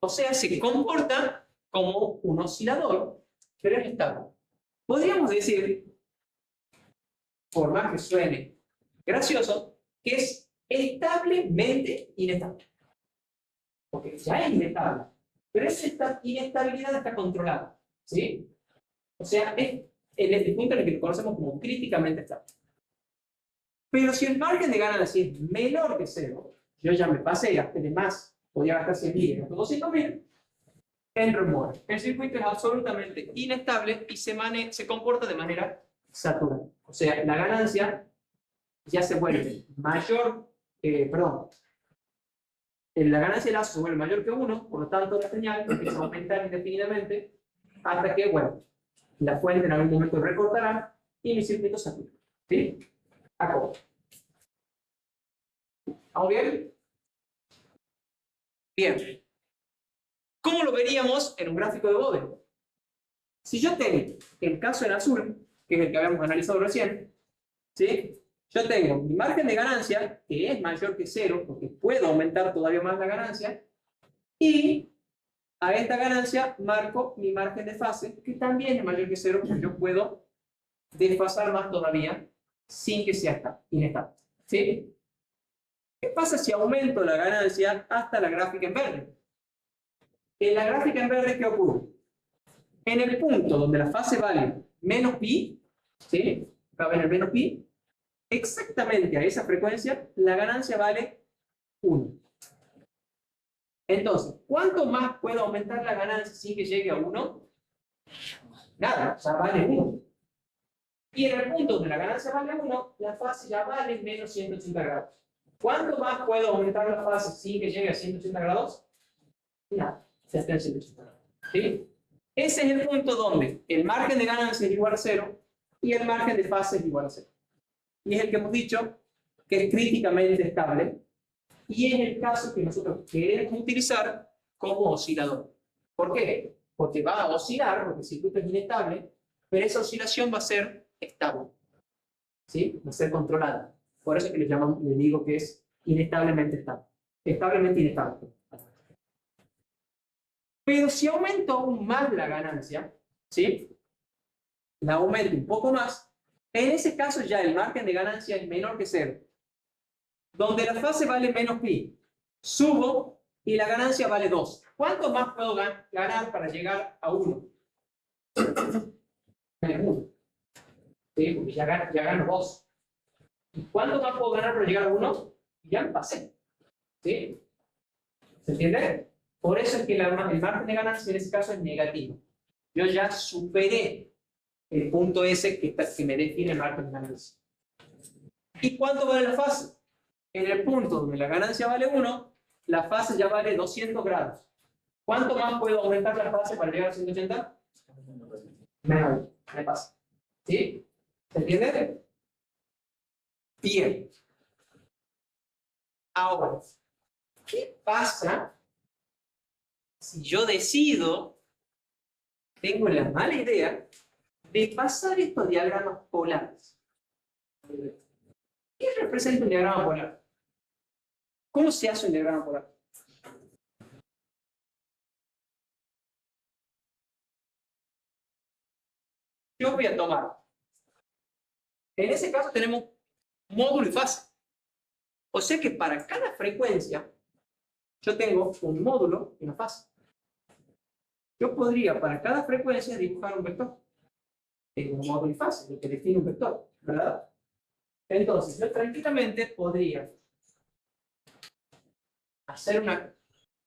O sea, se comporta como un oscilador, pero es estable. Podríamos decir, por más que suene gracioso, que es establemente inestable. Porque ya es inestable, pero esa inestabilidad está controlada. ¿Sí? O sea, es en el punto en el que lo conocemos como críticamente estable. Pero si el margen de ganancia es menor que 0, yo ya me pasé, gasté de más, podía gastar 100.000, gasté 200.000, entro en modo. El circuito es absolutamente inestable y se comporta de manera saturada. O sea, la ganancia ya se vuelve mayor, la ganancia del lazo se vuelve mayor que 1, por lo tanto la señal empieza a aumentar indefinidamente hasta que, bueno, la fuente en algún momento recortará y mi circuito satura. ¿Sí? Acá. ¿Vamos bien? Bien. ¿Cómo lo veríamos en un gráfico de Bode? Si yo tengo el caso en azul, que es el que habíamos analizado recién, ¿sí? Yo tengo mi margen de ganancia, que es mayor que 0, porque puedo aumentar todavía más la ganancia, y a esta ganancia marco mi margen de fase, que también es mayor que 0, porque yo puedo desfasar más todavía sin que sea inestable. ¿Sí? ¿Qué pasa si aumento la ganancia hasta la gráfica en verde? En la gráfica en verde, ¿qué ocurre? En el punto donde la fase vale menos pi, ¿sí? Acá ven el menos pi, exactamente a esa frecuencia, la ganancia vale 1. Entonces, ¿cuánto más puedo aumentar la ganancia sin que llegue a 1? Nada, ya vale 1. Y en el punto donde la ganancia vale 1, la fase ya vale menos 180 grados. ¿Cuánto más puedo aumentar la fase sin que llegue a 180 grados? Nada, se está en 180 grados. ¿Sí? Ese es el punto donde el margen de ganancia es igual a 0 y el margen de fase es igual a 0. Y es el que hemos dicho que es críticamente estable y es el caso que nosotros queremos utilizar como oscilador. ¿Por qué? Porque va a oscilar, porque el circuito es inestable, pero esa oscilación va a ser estable. ¿Sí? Va a ser controlada. Por eso es que le digo que es inestablemente estable. Establemente inestable. Pero si aumento aún más la ganancia, ¿sí? La aumento un poco más, en ese caso ya el margen de ganancia es menor que 0. Donde la fase vale menos pi, subo y la ganancia vale 2. ¿Cuánto más puedo ganar para llegar a 1? Menos 1. ¿Sí? Porque ya gano 2. ¿Y cuánto más puedo ganar para llegar a 1? Ya me pasé. ¿Sí? ¿Se entiende? Por eso es que el margen de ganancia en ese caso es negativo. Yo ya superé el punto ese que me define el margen de ganancia. ¿Y cuánto vale la fase? En el punto donde la ganancia vale 1, la fase ya vale 200 grados. ¿Cuánto más puedo aumentar la fase para llegar a 180? Menos, me pasa. ¿Sí? ¿Se entiende? Bien. Ahora, ¿qué pasa si yo decido, tengo la mala idea, de pasar estos diagramas polares? ¿Qué representa un diagrama polar? ¿Cómo se hace un diagrama polar? Yo voy a tomar. En ese caso tenemos módulo y fase. O sea que para cada frecuencia yo tengo un módulo y una fase. Yo podría para cada frecuencia dibujar un vector. Tengo un módulo y fase, lo que define un vector, ¿verdad? Entonces yo tranquilamente podría hacer una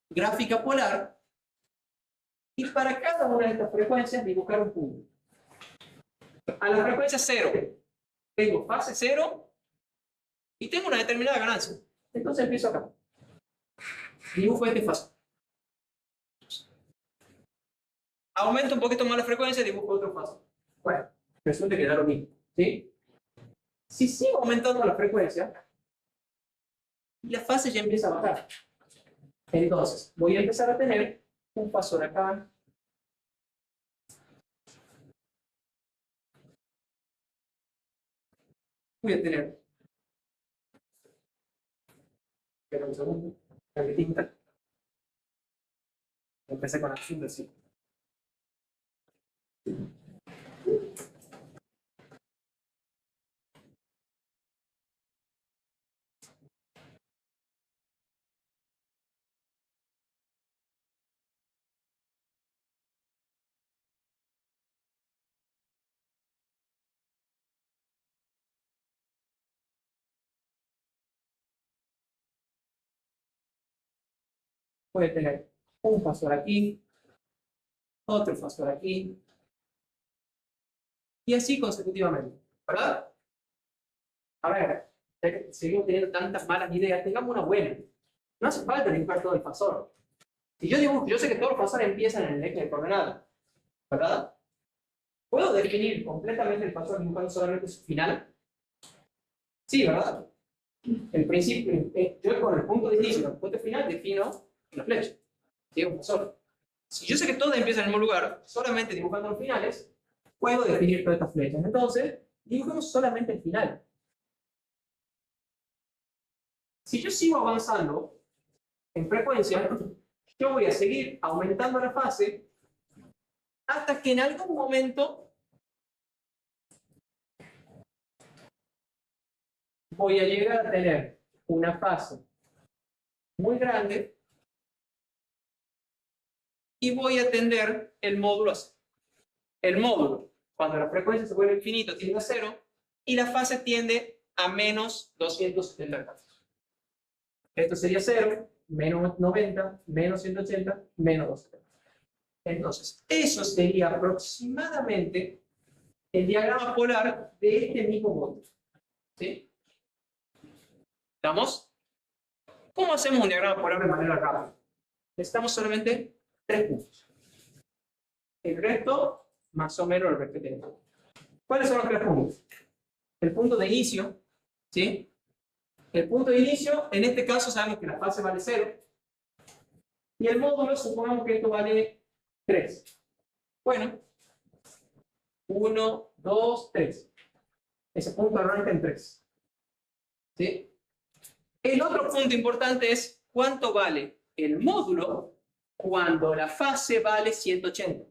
gráfica polar y para cada una de estas frecuencias dibujar un punto. A la frecuencia 0 tengo fase 0 y tengo una determinada ganancia. Entonces empiezo acá. Dibujo este fase. Aumento un poquito más la frecuencia y dibujo otro fase. Bueno, resulta que da lo mismo. ¿Sí? Si sigo aumentando la frecuencia, la fase ya empieza a bajar. Entonces, voy a empezar a tener un fasor acá. Voy a tener. Espera un segundo. La tinta. Empecé con azul así. Voy a tener un fasor aquí, otro fasor aquí, y así consecutivamente, ¿verdad? A ver, seguimos teniendo tantas malas ideas, tengamos una buena. No hace falta dibujar todo el fasor. Si yo dibujo, yo sé que todos los fasores empiezan en el eje de coordenadas, ¿verdad? ¿Puedo definir completamente el fasor dibujando solamente su final? Sí, ¿verdad? El principio, yo con el punto de inicio y el punto final defino una flecha. ¿Sí? Un fasor. Si yo sé que todas empiezan en el mismo lugar, solamente dibujando los finales, puedo definir todas estas flechas. Entonces, dibujemos solamente el final. Si yo sigo avanzando en frecuencia, yo voy a seguir aumentando la fase hasta que en algún momento voy a llegar a tener una fase muy grande y voy a tender el módulo a cero. El módulo, cuando la frecuencia se vuelve infinito, tiende a cero y la fase tiende a menos 270 grados. Esto sería 0, menos 90, menos 180, menos 270. Entonces, eso sería aproximadamente el diagrama polar de este mismo módulo. ¿Sí? ¿Estamos? ¿Cómo hacemos un diagrama polar de manera rápida? Necesitamos solamente 3 puntos. El resto, más o menos, lo repetemos. ¿Cuáles son los 3 puntos? El punto de inicio, ¿sí? El punto de inicio, en este caso sabemos que la fase vale 0. Y el módulo, supongamos que esto vale 3. Bueno, 1, 2, 3. Ese punto arranca en 3. ¿Sí? El otro punto importante es cuánto vale el módulo cuando la fase vale 180.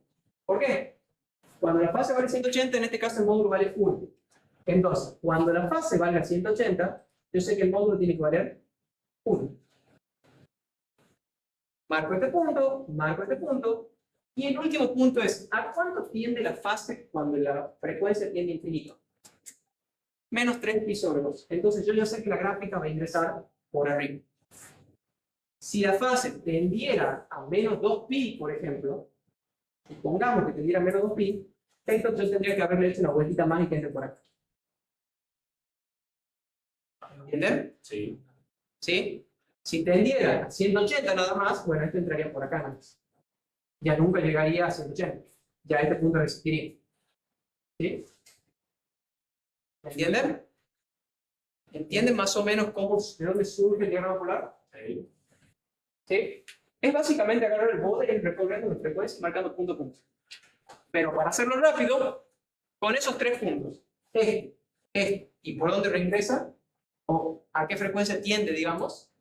¿Por qué? Cuando la fase vale 180, en este caso el módulo vale 1. Entonces, cuando la fase valga 180, yo sé que el módulo tiene que valer 1. Marco este punto, y el último punto es, ¿a cuánto tiende la fase cuando la frecuencia tiende a infinito? Menos 3 pi sobre 2. Entonces yo ya sé que la gráfica va a ingresar por arriba. Si la fase tendiera a menos 2 pi, por ejemplo, supongamos que tendiera a menos 2 pi, entonces yo tendría que haberle hecho una vueltita más y que entre por acá. ¿Entienden? Sí. ¿Sí? Si tendiera a 180 nada más, bueno, esto entraría por acá nada más. Ya nunca llegaría a 180. Ya este punto resistiría. ¿Sí? ¿Entienden? ¿Entienden más o menos cómo, de dónde surge el diagrama polar? Sí. ¿Sí? Es básicamente agarrar el borde y ir recorriendo la frecuencia y marcando punto a punto. Pero para hacerlo rápido, con esos 3 puntos, y por dónde reingresa, o a qué frecuencia tiende, digamos,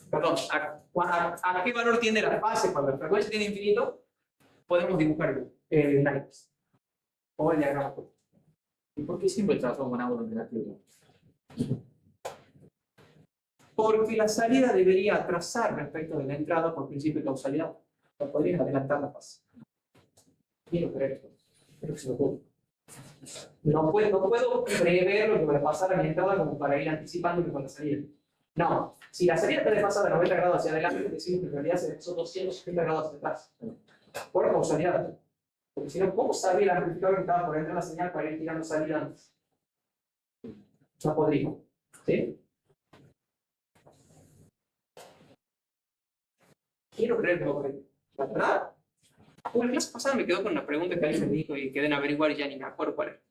perdón, a qué valor tiende la fase cuando la frecuencia tiene infinito, podemos dibujar el naipe o el diagrama polar. ¿Y por qué siempre trabajo con ángulos negativos? Porque la salida debería atrasar respecto de la entrada por principio de causalidad. No podrías adelantar la fase. Quiero creer esto. Creo que se lo puedo. No puedo prever lo que va a pasar a mi entrada como para ir anticipando con la salida. No. Si la salida está desfasada de 90 grados hacia adelante, decimos que en realidad son 270 grados hacia atrás. Por causalidad. Porque si no, ¿cómo sabía el amplificador que estaba por entrar la señal para ir tirando salida antes? No podría. ¿Sí? Quiero creer que lo creo. ¿La verdad? La clase pasada me quedó con una pregunta que alguien me dijo y quedé en averiguar y ya ni me acuerdo cuál era.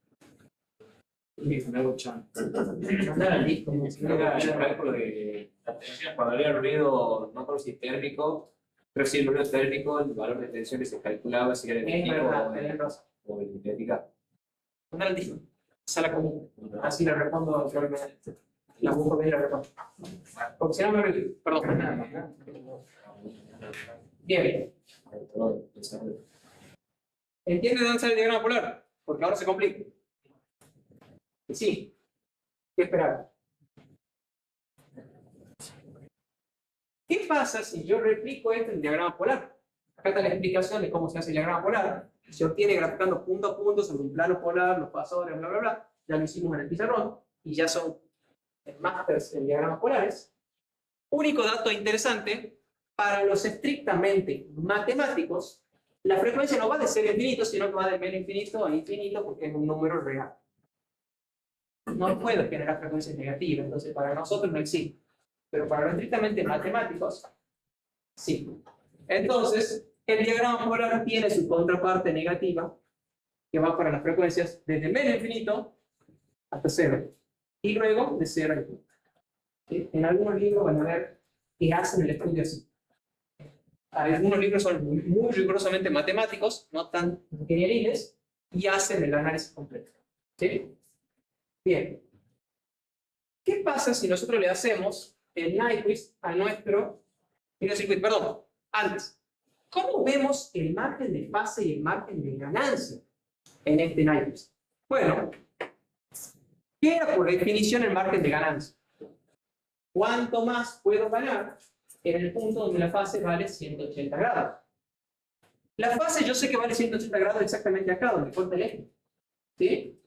Mandar al disco, como si no Era el hubiera- cálculo de la tensión, cuando había ruido, no por si térmico, pero si el ruido térmico, el valor de tensión que se calculaba si era Es efectivo verdad, tenés razón. o eficaz. Mandar al disco. Sala común. Así le respondo, creo que la busco bien y la respondo. Porque si no me olvido. Perdón. Bien. ¿Entienden dónde sale el diagrama polar? Porque ahora se complica. Y sí. ¿Qué esperar? ¿Qué pasa si yo replico esto en diagrama polar? Acá está la explicación de cómo se hace el diagrama polar. Se obtiene graficando punto a punto sobre un plano polar, los pasadores, bla, bla, bla. Ya lo hicimos en el pizarrón y ya son masters en diagramas polares. Único dato interesante, para los estrictamente matemáticos, la frecuencia no va de cero a infinito, sino que va de menos infinito a infinito porque es un número real. No puede generar frecuencias negativas, entonces para nosotros no existe. Pero para los estrictamente matemáticos, sí. Entonces, el diagrama polar tiene su contraparte negativa, que va para las frecuencias desde menos infinito hasta cero. Y luego de cero a infinito. ¿Sí? En algunos libros van a ver que hacen el estudio así. algunos libros son muy rigurosamente matemáticos, no tan ingenieriles, y hacen el análisis completo. ¿Sí? Bien. ¿Qué pasa si nosotros le hacemos el Nyquist a nuestro circuito? Perdón, antes. ¿Cómo vemos el margen de fase y el margen de ganancia en este Nyquist? Bueno, ¿qué era por definición el margen de ganancia? ¿Cuánto más puedo ganar en el punto donde la fase vale 180 grados? La fase yo sé que vale 180 grados exactamente acá, donde corta el eje. ¿Sí?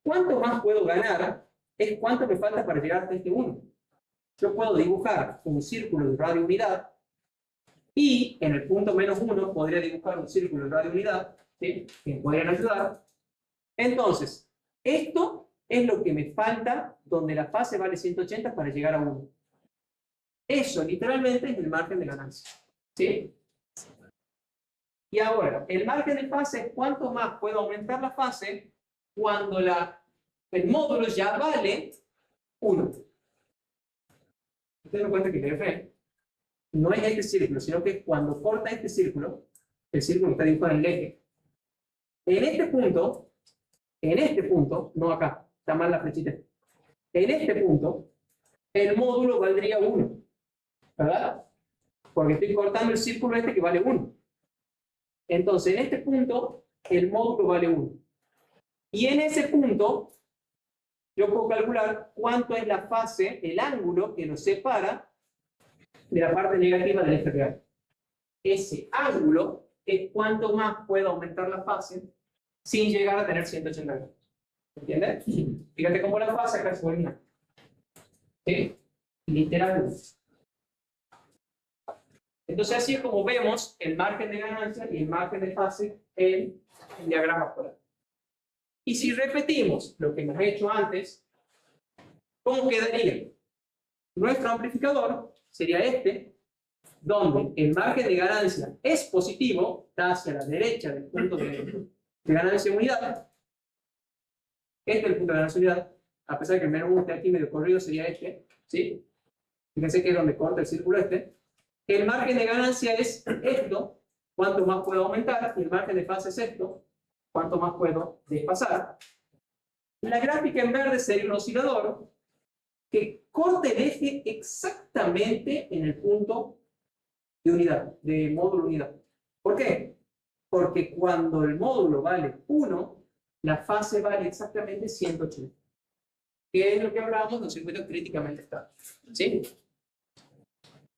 ¿Cuánto más puedo ganar? Es cuánto me falta para llegar hasta este 1. Yo puedo dibujar un círculo de radio unidad y en el punto menos 1 podría dibujar un círculo de radio unidad, ¿sí? Que me podrían ayudar. Entonces, esto es lo que me falta donde la fase vale 180 para llegar a 1. Eso literalmente es el margen de ganancia. ¿Sí? Y ahora, el margen de fase es cuánto más puedo aumentar la fase cuando el módulo ya vale 1. Ustedes dan cuenta que el F no es este círculo, sino que cuando corta este círculo, el círculo está dibujado en el eje. En este punto, no acá, está mal la flechita. En este punto, el módulo valdría 1. ¿Verdad? Porque estoy cortando el círculo este que vale 1. Entonces, en este punto, el módulo vale 1. Y en ese punto, yo puedo calcular cuánto es la fase, el ángulo que nos separa de la parte negativa del eje real. Ese ángulo es cuánto más puedo aumentar la fase sin llegar a tener 180 grados. ¿Entiendes? Fíjate cómo la fase acá se vuelve. ¿Sí? Literalmente. Entonces así es como vemos el margen de ganancia y el margen de fase en el diagrama polar. Y si repetimos lo que hemos hecho antes, ¿cómo quedaría? Nuestro amplificador sería este, donde el margen de ganancia es positivo, está hacia la derecha del punto de ganancia de unidad. Este es el punto de ganancia de unidad, a pesar de que el menos 1 esté aquí medio corrido, sería este, ¿sí? Fíjense que es donde corta el círculo este. El margen de ganancia es esto, cuánto más puedo aumentar, y el margen de fase es esto, cuánto más puedo desfasar. La gráfica en verde sería un oscilador que corte el eje exactamente en el punto de unidad, de módulo unidad. ¿Por qué? Porque cuando el módulo vale 1, la fase vale exactamente 180. Que es lo que hablábamos de un circuito críticamente estable. ¿Sí?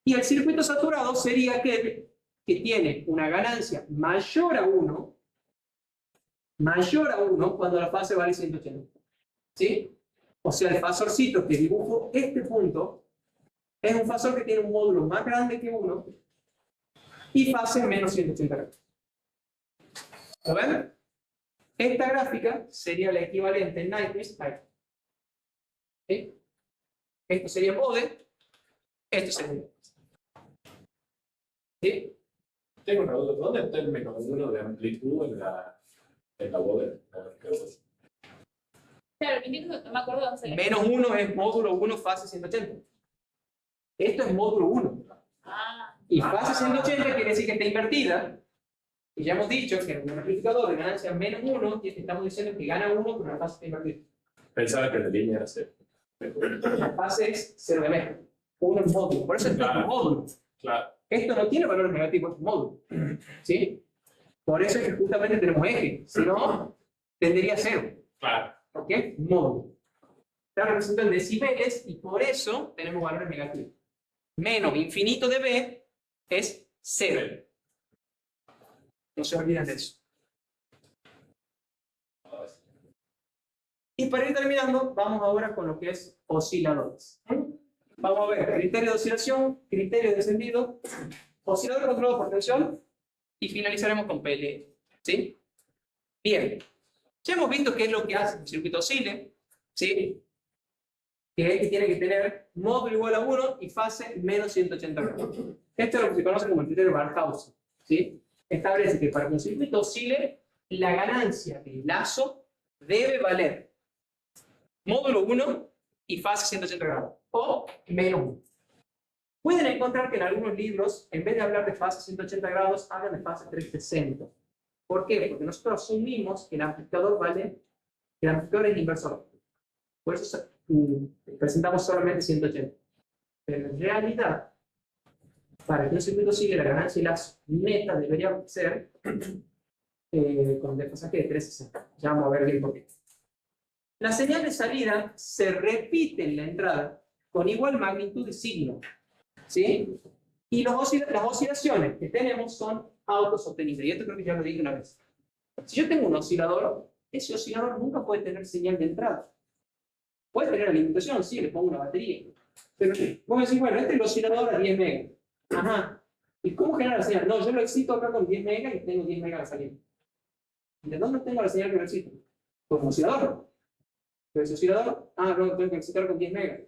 Y el circuito saturado sería aquel que tiene una ganancia mayor a 1 cuando la fase vale 180. ¿Sí? O sea, el fasorcito que dibujo este punto es un fasor que tiene un módulo más grande que 1 y fase menos 180 grados. ¿Lo ven? Esta gráfica sería la equivalente en Nyquist a esta. ¿Sí? Esto sería Bode, esto sería. ¿Sí? Tengo una duda. ¿Dónde está el menos 1 de amplitud en la Bode? Claro, no me acuerdo dónde se le... Menos 1 es módulo 1, fase 180. Esto es módulo 1. Ah, Y fase 180 quiere decir que está invertida. Y ya hemos dicho que en un amplificador de ganancia menos 1, estamos diciendo que gana 1, pero la fase está invertida. Pensaba que la línea era 0. La fase es 0 de menos. 1 es módulo. Por eso es un módulo. Claro. Esto no tiene valores negativos, es un módulo. ¿Sí? Por eso es que justamente tenemos eje. Si no, tendría 0. Claro. ¿Ok? Módulo. Está representado en decibeles y por eso tenemos valores negativos. Menos infinito de B es 0. No se olviden de eso. Y para ir terminando, vamos ahora con lo que es osciladores. Vamos a ver criterio de oscilación, criterio de descendido, oscilador controlado por tensión y finalizaremos con PLL. ¿Sí? Bien. Ya hemos visto qué es lo que hace un circuito oscile. ¿Sí? Que es que tiene que tener módulo igual a 1 y fase menos 180 grados. Esto es lo que se conoce como el criterio Barkhausen. ¿Sí? Establece que para que un circuito oscile, la ganancia del lazo debe valer módulo 1 y fase 180 grados, o menos 1. Pueden encontrar que en algunos libros, en vez de hablar de fase 180 grados, hablan de fase 360. ¿Por qué? Porque nosotros asumimos que el amplificador que el amplificador es inversor. Por eso presentamos solamente 180. Pero en realidad, para que un circuito siga la ganancia y las metas debería ser con desfasaje de 360. Ya vamos a ver bien por qué. La señal de salida se repite en la entrada con igual magnitud de signo. ¿Sí? Y las oscilaciones que tenemos son autosostenibles. Y esto creo que ya lo dije una vez. Si yo tengo un oscilador, ese oscilador nunca puede tener señal de entrada. Puede tener alimentación, sí, le pongo una batería. Pero vos decís, bueno, este es el oscilador a 10 megas. Ajá. ¿Y cómo genera la señal? No, yo lo excito acá con 10 megas y tengo 10 megas de salida. ¿De dónde tengo la señal que lo excito? Con un oscilador. Pero ese oscilador, no, tengo que excitar con 10 megas.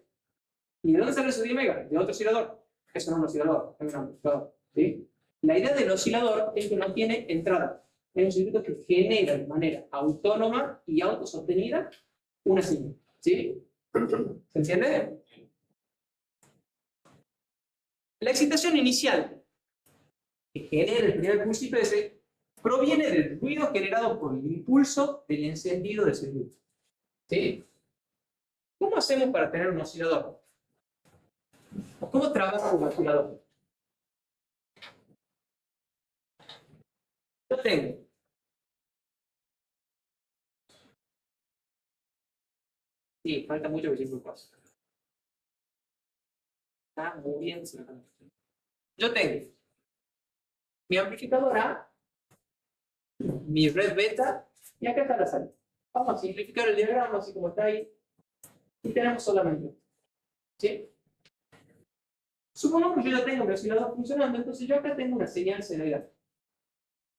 ¿Y de dónde sale esos 10 megas? De otro oscilador. Eso no es un oscilador, es un amplificador. ¿Sí? La idea del oscilador es que no tiene entrada. Es un circuito que genera de manera autónoma y autosostenida una señal. ¿Sí? ¿Se entiende? La excitación inicial que genera el primer pulso IPS proviene del ruido generado por el impulso del encendido del circuito. ¿Sí? ¿Cómo hacemos para tener un oscilador? ¿Cómo trabaja un oscilador? Yo tengo sí, falta mucho que siempre pasa. Está muy bien. Yo tengo mi amplificador A, mi red beta, y acá está la salida. Vamos a simplificar el diagrama así como está ahí. Y tenemos solamente. ¿Sí? Supongamos que yo ya tengo mi oscilador funcionando, entonces yo acá tengo una señal senoidal.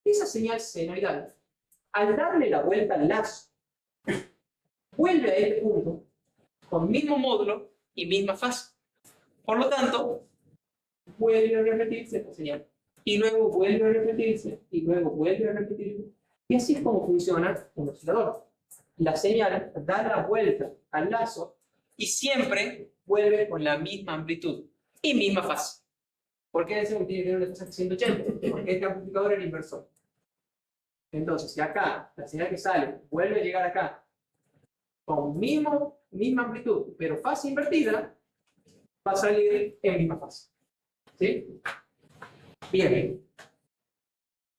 Esa señal senoidal, al darle la vuelta al lazo, vuelve a este punto con mismo módulo y misma fase. Por lo tanto, vuelve a repetirse esta señal. Y luego vuelve a repetirse, y luego vuelve a repetirse. Y así es como funciona un oscilador. La señal da la vuelta al lazo y siempre vuelve con la misma amplitud y misma fase. ¿Por qué decimos que tiene que tener una desfasaje 180? Porque este amplificador es el inversor. Entonces, si acá la señal que sale vuelve a llegar acá con misma amplitud, pero fase invertida, va a salir en misma fase. ¿Sí? Bien.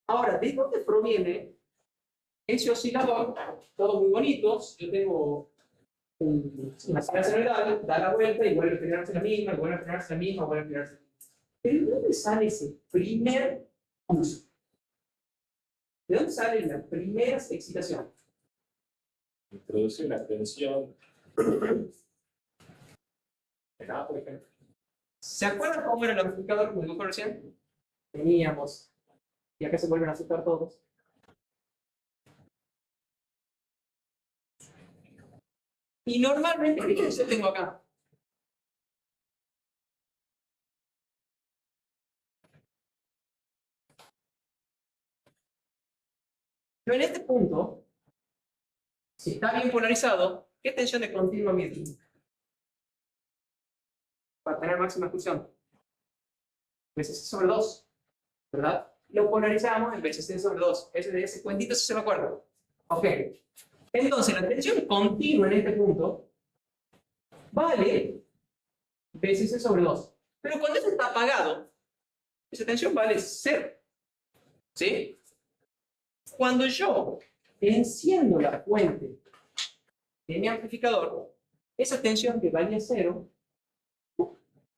Ahora, ¿de dónde proviene ese oscilador? Todo muy bonito. Yo tengo una señal senoidal, da la vuelta y vuelve a generarse la misma, vuelve a generarse la misma, vuelve a generarse la misma. ¿Pero de dónde sale ese primer pulso? ¿De dónde salen las primeras excitaciones? Introduce la tensión. Acá, por ejemplo. ¿Se acuerdan cómo era el amplificador como dijo recién? Teníamos, y acá se vuelven a aceptar todos. Y normalmente, ¿qué yo tengo acá? Yo en este punto, si está bien polarizado, ¿qué tensión de continua mido? Para tener máxima exclusión. VCC sobre 2, ¿verdad? Lo polarizamos en VCC sobre 2. Ese cuentito sí se me acuerda. Ok. Entonces, la tensión continua en este punto vale VCC sobre 2. Pero cuando este está apagado, esa tensión vale 0. ¿Sí? Cuando yo enciendo la fuente de mi amplificador, esa tensión que valía 0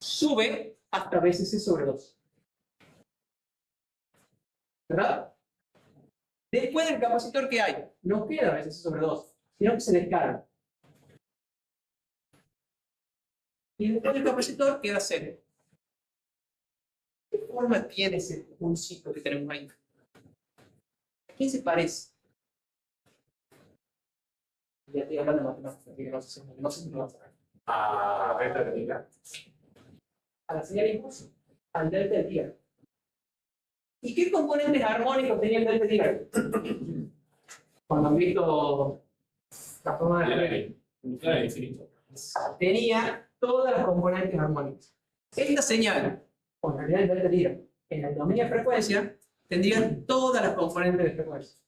sube hasta VCC sobre 2. ¿Verdad? Después del capacitor que hay, no queda VCC sobre 2, sino que se descarga. Y después del capacitor queda 0. ¿Qué forma tiene ese pulsito que tenemos ahí? ¿A quién se parece? Ya estoy hablando de matemáticas, así que no sé si lo vas a ver. A beta de liga. A la señal de impulso, al delta de Dirac. ¿Y qué componentes armónicos tenía el delta de Dirac? Cuando han visto la forma de Era infinito. tenía todas las componentes armónicas. Esta señal, o en realidad el delta Dirac, en la dominio de frecuencia, tendrían todas las componentes de frecuencia.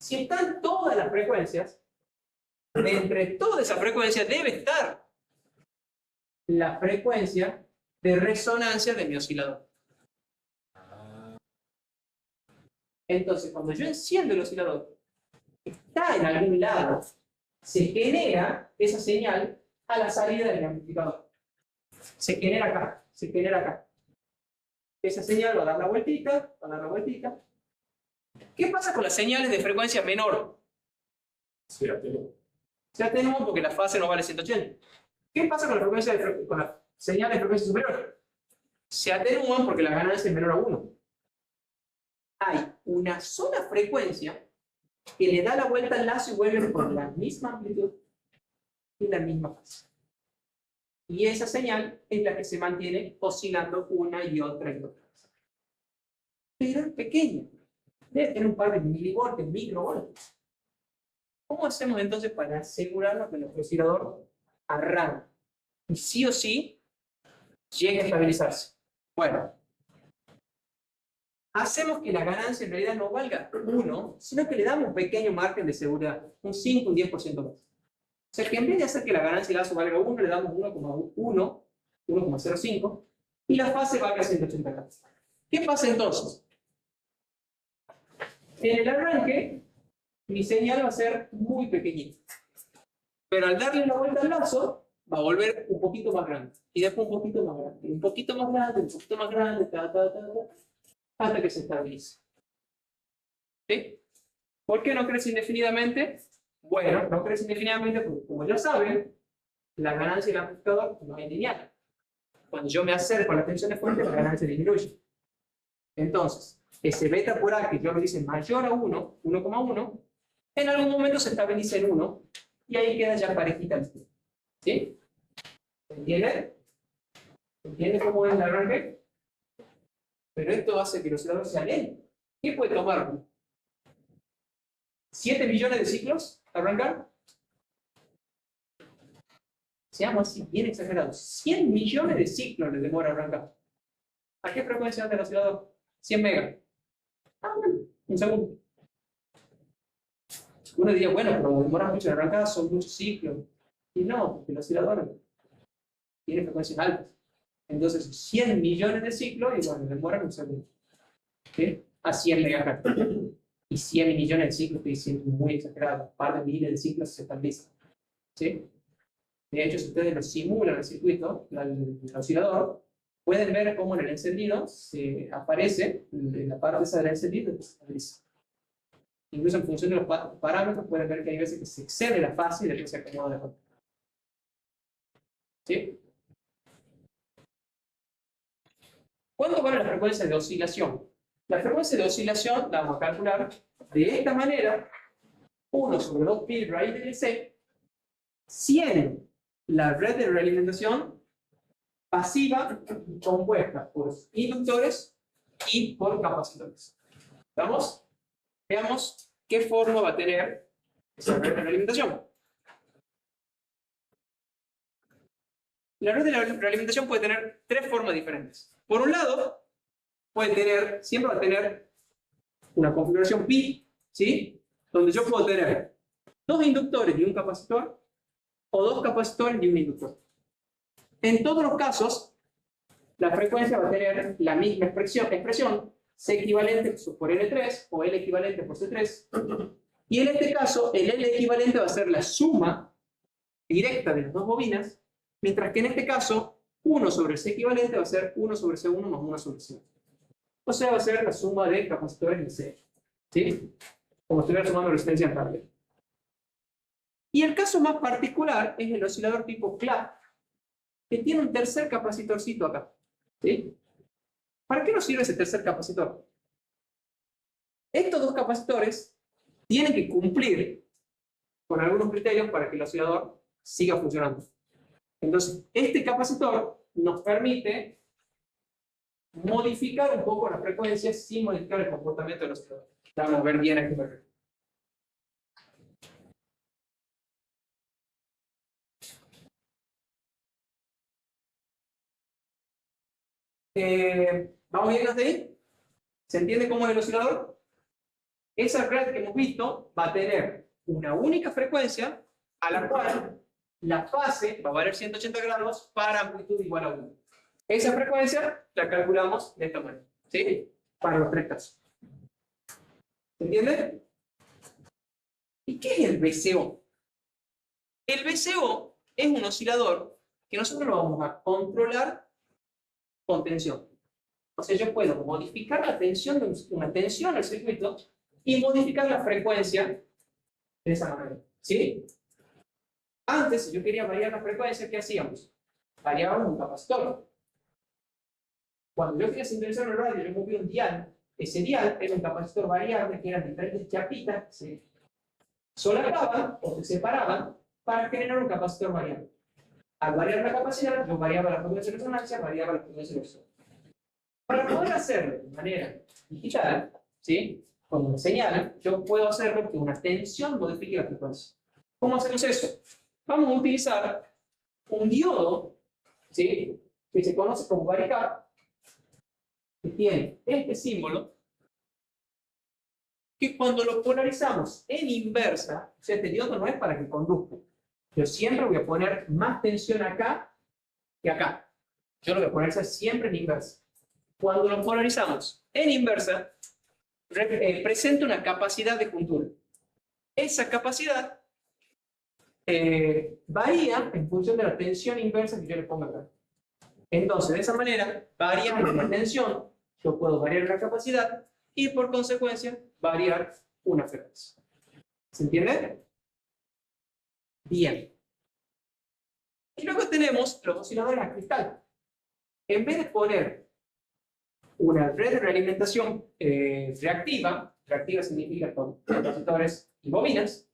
Si están todas las frecuencias, entre todas esas frecuencias debe estar la frecuencia de resonancia de mi oscilador. Entonces, cuando yo enciendo el oscilador, está en algún lado, se genera esa señal a la salida del amplificador. Se genera acá, se genera acá. Esa señal va a dar la vueltita, va a dar la vueltita. ¿Qué pasa con las señales de frecuencia menor? Sí, atenúa. Se atenúan porque la fase no vale 180. ¿Qué pasa con con las señales de frecuencia superior? Se atenúan porque la ganancia es menor a 1. Hay una sola frecuencia que le da la vuelta al lazo y vuelve por la misma amplitud y la misma fase. Y esa señal es la que se mantiene oscilando una y otra vez. Pero es pequeña. Debe tener un par de milivoltios, microvoltios. ¿Cómo hacemos entonces para asegurarnos que nuestro oscilador arranque y sí o sí llegue a estabilizarse? Bueno, hacemos que la ganancia en realidad no valga 1, sino que le damos un pequeño margen de seguridad, un 5, un 10% más. O sea que en vez de hacer que la ganancia de lazo valga 1, le damos 1,1, 1,05, y la fase valga 180 grados. ¿Qué pasa entonces? En el arranque, mi señal va a ser muy pequeñita. Pero al darle la vuelta al lazo, va a volver un poquito más grande. Y después un poquito más grande. Un poquito más grande, un poquito más grande, hasta que se estabilice. ¿Sí? ¿Por qué no crece indefinidamente? Bueno, no crece indefinidamente porque, como ya saben, la ganancia del amplificador no es lineal. Cuando yo me acerco a la tensión de fuente, la ganancia disminuye. Entonces, ese beta por A, que yo lo hice mayor a 1, 1,1, en algún momento se estabiliza en 1, y ahí queda ya parejita. ¿Sí? ¿Se entiende? ¿Se entiende cómo es el arranque? Pero esto hace que el oscilador sea lento. ¿Qué puede tomar? ¿7 millones de ciclos arrancar? Seamos así, bien exagerados. 100 millones de ciclos le demora arrancar. ¿A qué frecuencia anda el oscilador? 100 megas. Bueno, un segundo. Uno diría, bueno, pero demora mucho en arrancar, son muchos ciclos. Y no, porque el oscilador tiene frecuencias altas. Entonces, 100 millones de ciclos y bueno, demoran un segundo. ¿Sí? A 100 megahertz. Y 100 millones de ciclos, estoy diciendo muy exagerado, un par de miles de ciclos se estabilizan. ¿Sí? De hecho, si ustedes lo simulan el circuito, el oscilador, pueden ver cómo en el encendido se aparece en la parte esa del encendido y se estabiliza. Incluso en función de los parámetros, pueden ver que hay veces que se excede la fase y después se acomoda de vuelta. ¿Sí? ¿Cuánto vale la frecuencia de oscilación? La frecuencia de oscilación la vamos a calcular de esta manera: 1 sobre 2pi raíz de C, siendo la red de realimentación pasiva compuesta por inductores y por capacitores. ¿Vamos? Veamos qué forma va a tener esa red de realimentación. La red de realimentación puede tener 3 formas diferentes. Por un lado, siempre va a tener una configuración pi, ¿sí? Donde yo puedo tener 2 inductores y un capacitor, o 2 capacitores y un inductor. En todos los casos, la frecuencia va a tener la misma expresión, C equivalente por L3 o L equivalente por C3. Y en este caso, el L equivalente va a ser la suma directa de las 2 bobinas, mientras que en este caso, 1 sobre C equivalente va a ser 1 sobre C1 más 1 sobre C1. O sea, va a ser la suma de capacitores en C. ¿Sí? Como si estuviera sumando resistencia en radio. Y el caso más particular es el oscilador tipo CLAP, que tiene un tercer capacitorcito acá. ¿Sí? ¿Para qué nos sirve ese tercer capacitor? Estos 2 capacitores tienen que cumplir con algunos criterios para que el oscilador siga funcionando. Entonces, este capacitor nos permite modificar un poco la frecuencia sin modificar el comportamiento del oscilador. Vamos a ver bien a qué me refiero. ¿Vamos bien hasta ahí? ¿Se entiende cómo es el oscilador? Esa red que hemos visto va a tener una única frecuencia a la cual la fase va a valer 180 grados para amplitud igual a 1. Esa frecuencia la calculamos de esta manera, ¿sí? Para los tres casos. ¿Se entiende? ¿Y qué es el VCO? El VCO es un oscilador que nosotros lo vamos a controlar con tensión. O sea, yo puedo modificar la tensión de una tensión del circuito y modificar la frecuencia de esa manera, ¿sí? Antes, si yo quería variar la frecuencia, ¿qué hacíamos? Variábamos un capacitor. Cuando yo quería sintonizar un radio, yo movía un dial. Ese dial era un capacitor variable que eran diferentes chapitas que se solapaban o se separaban para generar un capacitor variable. Al variar la capacidad, yo variaba la frecuencia de resonancia, variaba la frecuencia de resonancia. Para poder hacerlo de manera digital, ¿sí? Con una señal, yo puedo hacerlo que una tensión modifique la frecuencia. ¿Cómo hacemos eso? Vamos a utilizar un diodo, ¿sí? Que se conoce como varicap, que tiene este símbolo, que cuando lo polarizamos en inversa, o sea, este diodo no es para que conduzca. Yo siempre voy a poner más tensión acá que acá. Yo lo voy a poner siempre en inversa. Cuando lo polarizamos en inversa, presenta una capacidad de juntura. Esa capacidad varía en función de la tensión inversa que yo le ponga acá. Entonces, de esa manera, variando la tensión, yo puedo variar la capacidad y, por consecuencia, variar una frecuencia. ¿Se entiende? Bien. Y luego tenemos los osciladores a cristal. En vez de poner una red de realimentación reactiva significa con capacitores y bobinas,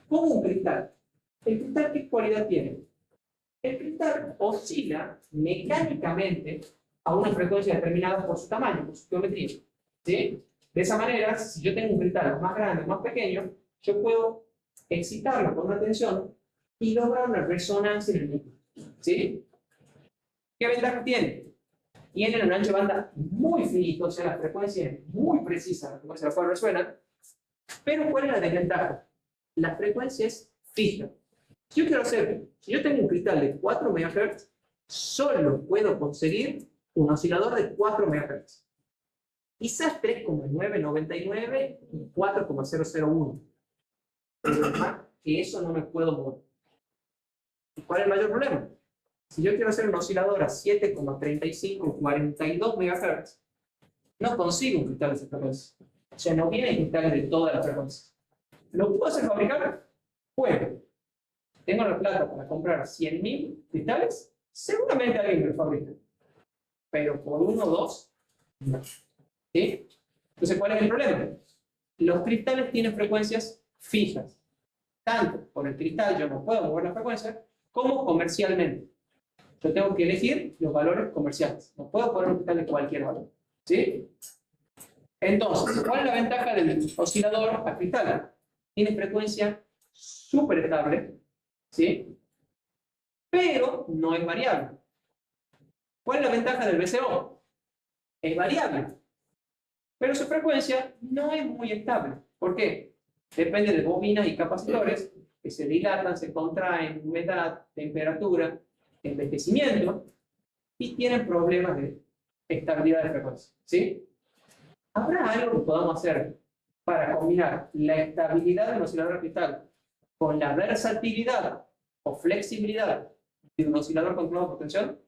como un cristal. ¿El cristal qué cualidad tiene? El cristal oscila mecánicamente a una frecuencia determinada por su tamaño, por su geometría. ¿Sí? De esa manera, si yo tengo un cristal más grande o más pequeño, yo puedo excitarlo con una tensión y lograr una resonancia en el mismo. ¿Sí? ¿Qué ventaja tiene? Tiene un ancho de banda muy finito, o sea, la frecuencia es muy precisa, la frecuencia a la cual resuena. Pero ¿cuál es la desventaja? La frecuencia es fija. Si yo quiero hacer, si yo tengo un cristal de 4 MHz, solo puedo conseguir un oscilador de 4 MHz. Quizás 3,999 y 4,001. Pero más que eso no me puedo mover. ¿Y cuál es el mayor problema? Si yo quiero hacer un oscilador a 7,35 y 42 MHz, no consigo un cristal de esa frecuencia. O sea, no vienen cristales de todas las frecuencias. ¿Lo puedo hacer fabricar? Puedo. ¿Tengo la plata para comprar 100.000 cristales? Seguramente alguien me lo fabrica. Pero por 1 o 2, no. ¿Sí? Entonces, ¿cuál es el problema? Los cristales tienen frecuencias fijas. Tanto por el cristal yo no puedo mover la frecuencia, como comercialmente. Yo tengo que elegir los valores comerciales. No puedo poner un cristal de cualquier valor. ¿Sí? Entonces, ¿cuál es la ventaja del oscilador a cristal? Tiene frecuencia súper estable, ¿sí? Pero no es variable. ¿Cuál es la ventaja del VCO? Es variable, pero su frecuencia no es muy estable. ¿Por qué? Depende de bobinas y capacitores que se dilatan, se contraen, humedad, temperatura, envejecimiento, y tienen problemas de estabilidad de frecuencia, ¿sí? ¿Habrá algo que podamos hacer para combinar la estabilidad del oscilador a cristal con la versatilidad o flexibilidad de un oscilador controlado por tensión?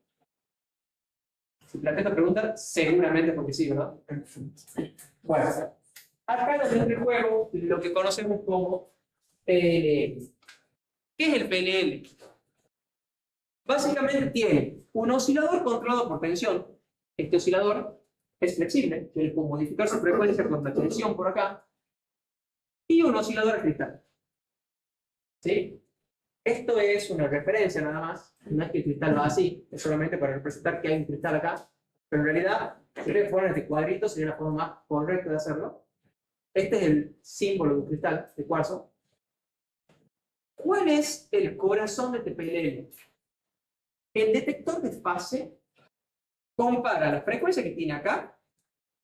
Si plantea esta pregunta, seguramente porque sí, ¿verdad? Bueno, acá nos entra en juego lo que conocemos como PLL. ¿Qué es el PLL? Básicamente tiene un oscilador controlado por tensión. Este oscilador es flexible, yo le puedo modificar su frecuencia con la tensión por acá, y un oscilador a cristal. ¿Sí? Esto es una referencia nada más, no es que el cristal va así, es solamente para representar que hay un cristal acá, pero en realidad, si le ponen este cuadrito, sería la forma más correcta de hacerlo. Este es el símbolo de un cristal de cuarzo. ¿Cuál es el corazón de este PLL? El detector de fase compara la frecuencia que tiene acá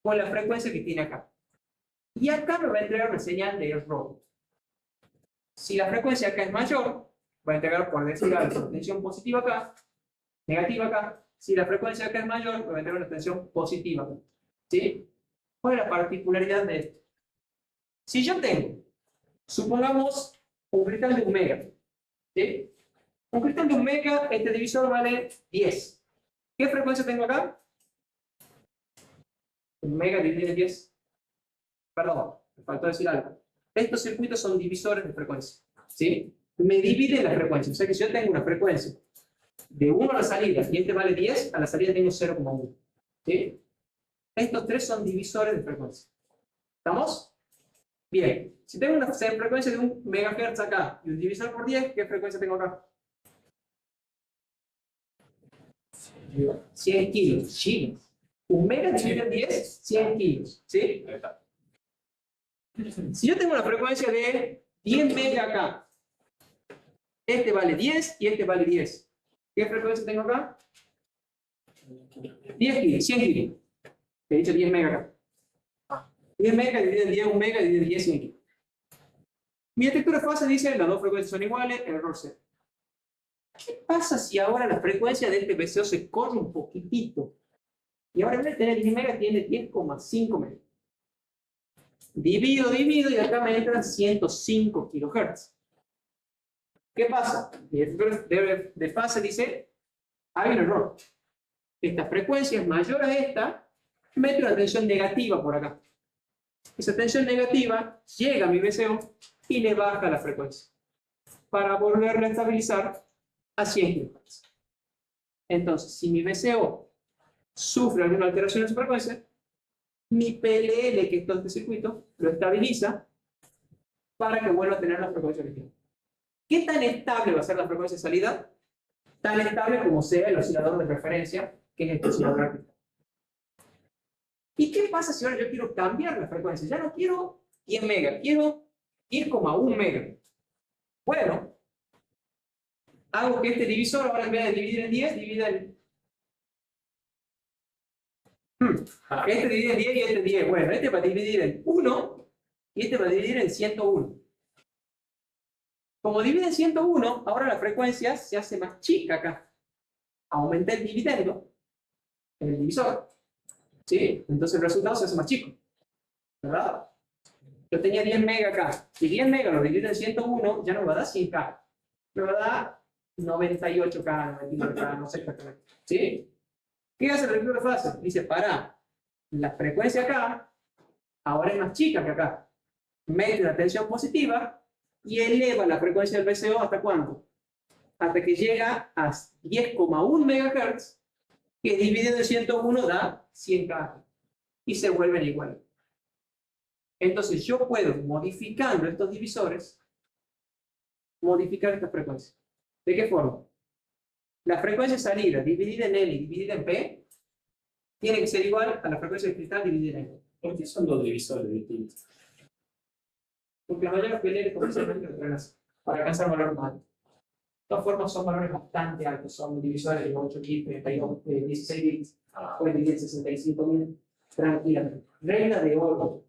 con la frecuencia que tiene acá. Y acá me va a entregar una señal de error. Si la frecuencia acá es mayor, va a entregar, por decir algo, una tensión positiva acá, negativa acá. Si la frecuencia acá es mayor, me va a entregar una tensión positiva acá. ¿Sí? ¿Cuál es la particularidad de esto? Si yo tengo, supongamos, un cristal de 1 mega. ¿Sí? Un cristal de 1 mega, este divisor vale 10. ¿Qué frecuencia tengo acá? 1 mega dividido en 10. Perdón, me faltó decir algo. Estos circuitos son divisores de frecuencia. ¿Sí? Me dividen la frecuencia. O sea que si yo tengo una frecuencia de 1 a la salida y este vale 10, a la salida tengo 0,1. ¿Sí? Estos tres son divisores de frecuencia. ¿Estamos? Bien. Si tengo una frecuencia de 1 MHz acá y un divisor por 10, ¿qué frecuencia tengo acá? 100 kilos. 1 mega dividido en 10, 100 kilos. ¿Sí? Ahí está. Si yo tengo una frecuencia de 10 mega acá, este vale 10 y este vale 10. ¿Qué frecuencia tengo acá? 10 kilos, 100 kilos. He dicho 10 mega acá. 10 mega dividido en 10, 1 mega dividido en 10, 100 kilos. Mi detector de fase dice las dos frecuencias son iguales, error 0. ¿Qué pasa si ahora la frecuencia de este VCO se corre un poquitito? Y ahora en vez de tener 10 mega tiene 10,5 megas. Divido, y acá me entran 105 kHz. ¿Qué pasa? Mi detector de fase dice, hay un error. Esta frecuencia es mayor a esta, mete una tensión negativa por acá. Esa tensión negativa llega a mi VCO y le baja la frecuencia para volverla a estabilizar a 100 kHz. Entonces, si mi VCO sufre alguna alteración en su frecuencia, mi PLL, que es todo este circuito, lo estabiliza para que vuelva a tener la frecuencia original. ¿Qué tan estable va a ser la frecuencia de salida? Tan estable como sea el oscilador de referencia, que es este oscilador arbitrario. ¿Y qué pasa si ahora yo quiero cambiar la frecuencia? Ya no quiero 10 mega, quiero ir como a 1 mega. Bueno, hago que este divisor ahora en vez de dividir en 10, divida en... Este divide en 10 y este en 10. Bueno, este va a dividir en 1 y este va a dividir en 101. Como divide en 101, ahora la frecuencia se hace más chica acá. Aumenta el dividendo en el divisor. ¿Sí? Entonces el resultado se hace más chico. ¿Verdad? Yo tenía 10 mega acá. Si 10 mega lo divido en 101, ya no me va a dar 100K. Me va a dar 98K, 99K, no sé exactamente. ¿Sí? ¿Qué hace el detector de fase? Dice, para, la frecuencia acá ahora es más chica que acá. Mete una tensión positiva y eleva la frecuencia del VCO ¿hasta cuánto? Hasta que llega a 10,1 MHz, que dividido en 101 da 100K. Y se vuelven iguales. Entonces yo puedo, modificando estos divisores, modificar esta frecuencia. ¿De qué forma? La frecuencia de salida dividida en L y dividida en P tiene que ser igual a la frecuencia de cristal dividida en L. ¿Por qué son dos divisores distintos? Porque la mayoría de PLL comercialmente lo traen así, para alcanzar valor más alto. De todas formas son valores bastante altos, son divisores de 8 bits, 32, 16 bits, pueden dividir 65.000 tranquilamente. Regla de oro.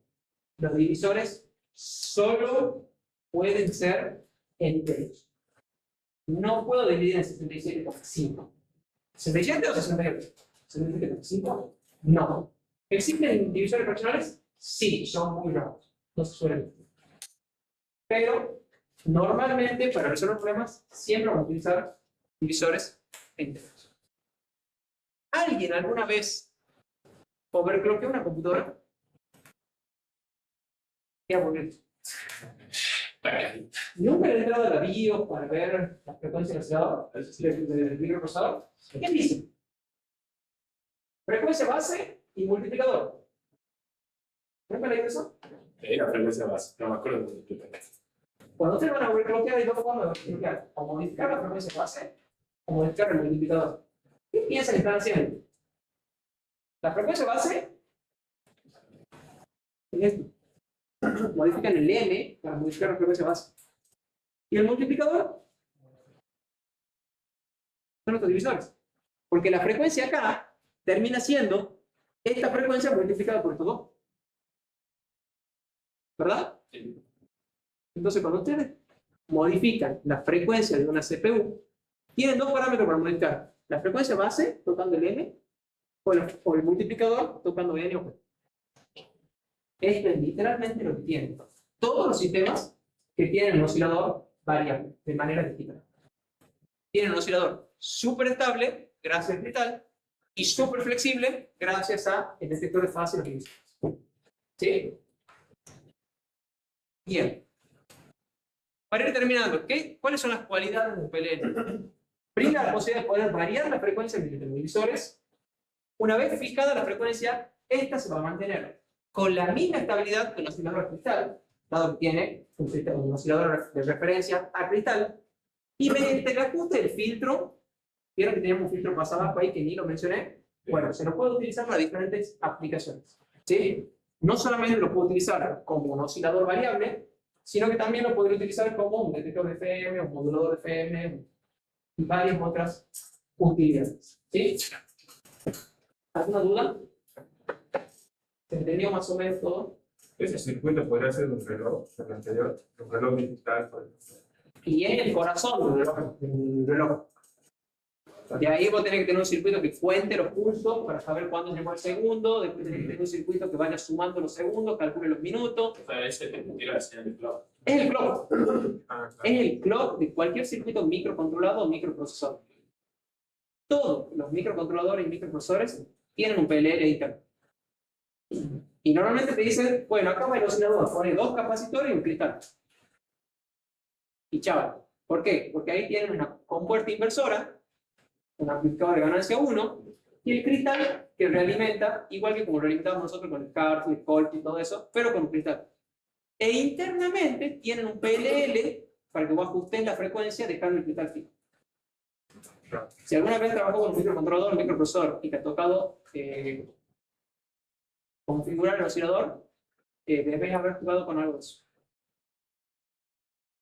Los divisores solo pueden ser enteros. No puedo dividir en 67,5. ¿67 o 68? ¿67,5? No. ¿Existen divisores fraccionales? Sí, son muy raros. No se suelen. Pero, normalmente, para resolver problemas, siempre vamos a utilizar divisores enteros. ¿Alguien alguna vez overclockeó una computadora? ¿Qué aburrido? ¿Nunca le he entrado a la BIOS para ver la frecuencia del microprocesador? ¿Qué dice? Frecuencia base y multiplicador. ¿Nunca leído eso? La frecuencia base, no me acuerdo de multiplicar. Cuando ustedes van a overclockear, hay dos formas de overclockear. O modificar la frecuencia base, o modificar el multiplicador. ¿Qué piensan que están haciendo? La frecuencia base es esto. Modifican el M para modificar la frecuencia base. Y el multiplicador son nuestros divisores. Porque la frecuencia acá termina siendo esta frecuencia multiplicada por estos dos. ¿Verdad? Sí. Entonces, cuando ustedes modifican la frecuencia de una CPU, tienen dos parámetros para modificar. La frecuencia base, tocando el N, o el multiplicador, tocando N o P. Esto es literalmente lo que tienen todos los sistemas que tienen un oscilador variable, de manera digital. Tienen un oscilador súper estable, gracias al cristal, y súper flexible, gracias al detector de fase y los divisores. ¿Sí? Bien. Para ir terminando, ¿cuáles son las cualidades de un PLL? Brinda la posibilidad de poder variar la frecuencia mediante los divisores. Una vez fijada la frecuencia, esta se va a mantener con la misma estabilidad que un oscilador a cristal, dado que tiene un oscilador de referencia a cristal, y mediante el ajuste del filtro, vieron que teníamos un filtro más abajo ahí que ni lo mencioné, bueno, se lo puede utilizar para diferentes aplicaciones. ¿Sí? No solamente lo puedo utilizar como un oscilador variable, sino que también lo podría utilizar como un detector de FM, un modulador de FM, y varias otras utilidades. ¿Sí? ¿Alguna duda? ¿Se entendió más o menos todo? Ese circuito podría ser un reloj, el anterior, un reloj digital, por ejemplo. Y es el corazón del reloj. De ahí vos tenés que tener un circuito que cuente los pulsos para saber cuándo llegó el segundo, después tenés que tener un circuito que vaya sumando los segundos, calcule los minutos. O sea, ese te tira la señal de clock. Es el clock. Ah, claro. Es el clock de cualquier circuito microcontrolado o microprocesor. Todos los microcontroladores y microprocesores tienen un PLL interno. Y normalmente te dicen, bueno, acá va el oscilador, pone dos capacitores y un cristal. Y chaval. ¿Por qué? Porque ahí tienen una compuerta inversora, un amplificador de ganancia 1, y el cristal que realimenta, igual que como lo alimentamos nosotros con el CART, el COLT y todo eso, pero con un cristal. E internamente tienen un PLL para que vos ajustes la frecuencia dejando el cristal fijo. Si alguna vez trabajó con un microcontrolador, un microprocesor y te ha tocado configurar el oscilador, debes haber jugado con algo de eso.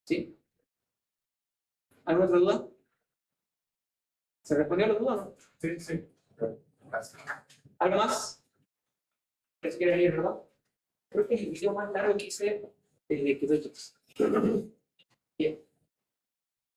¿Sí? ¿Alguna otra duda? ¿Se respondió la duda o no? Sí, sí. Gracias. ¿Algo más? ¿Les quieren ir, verdad? Creo que es el video más largo que hice desde que doy clases.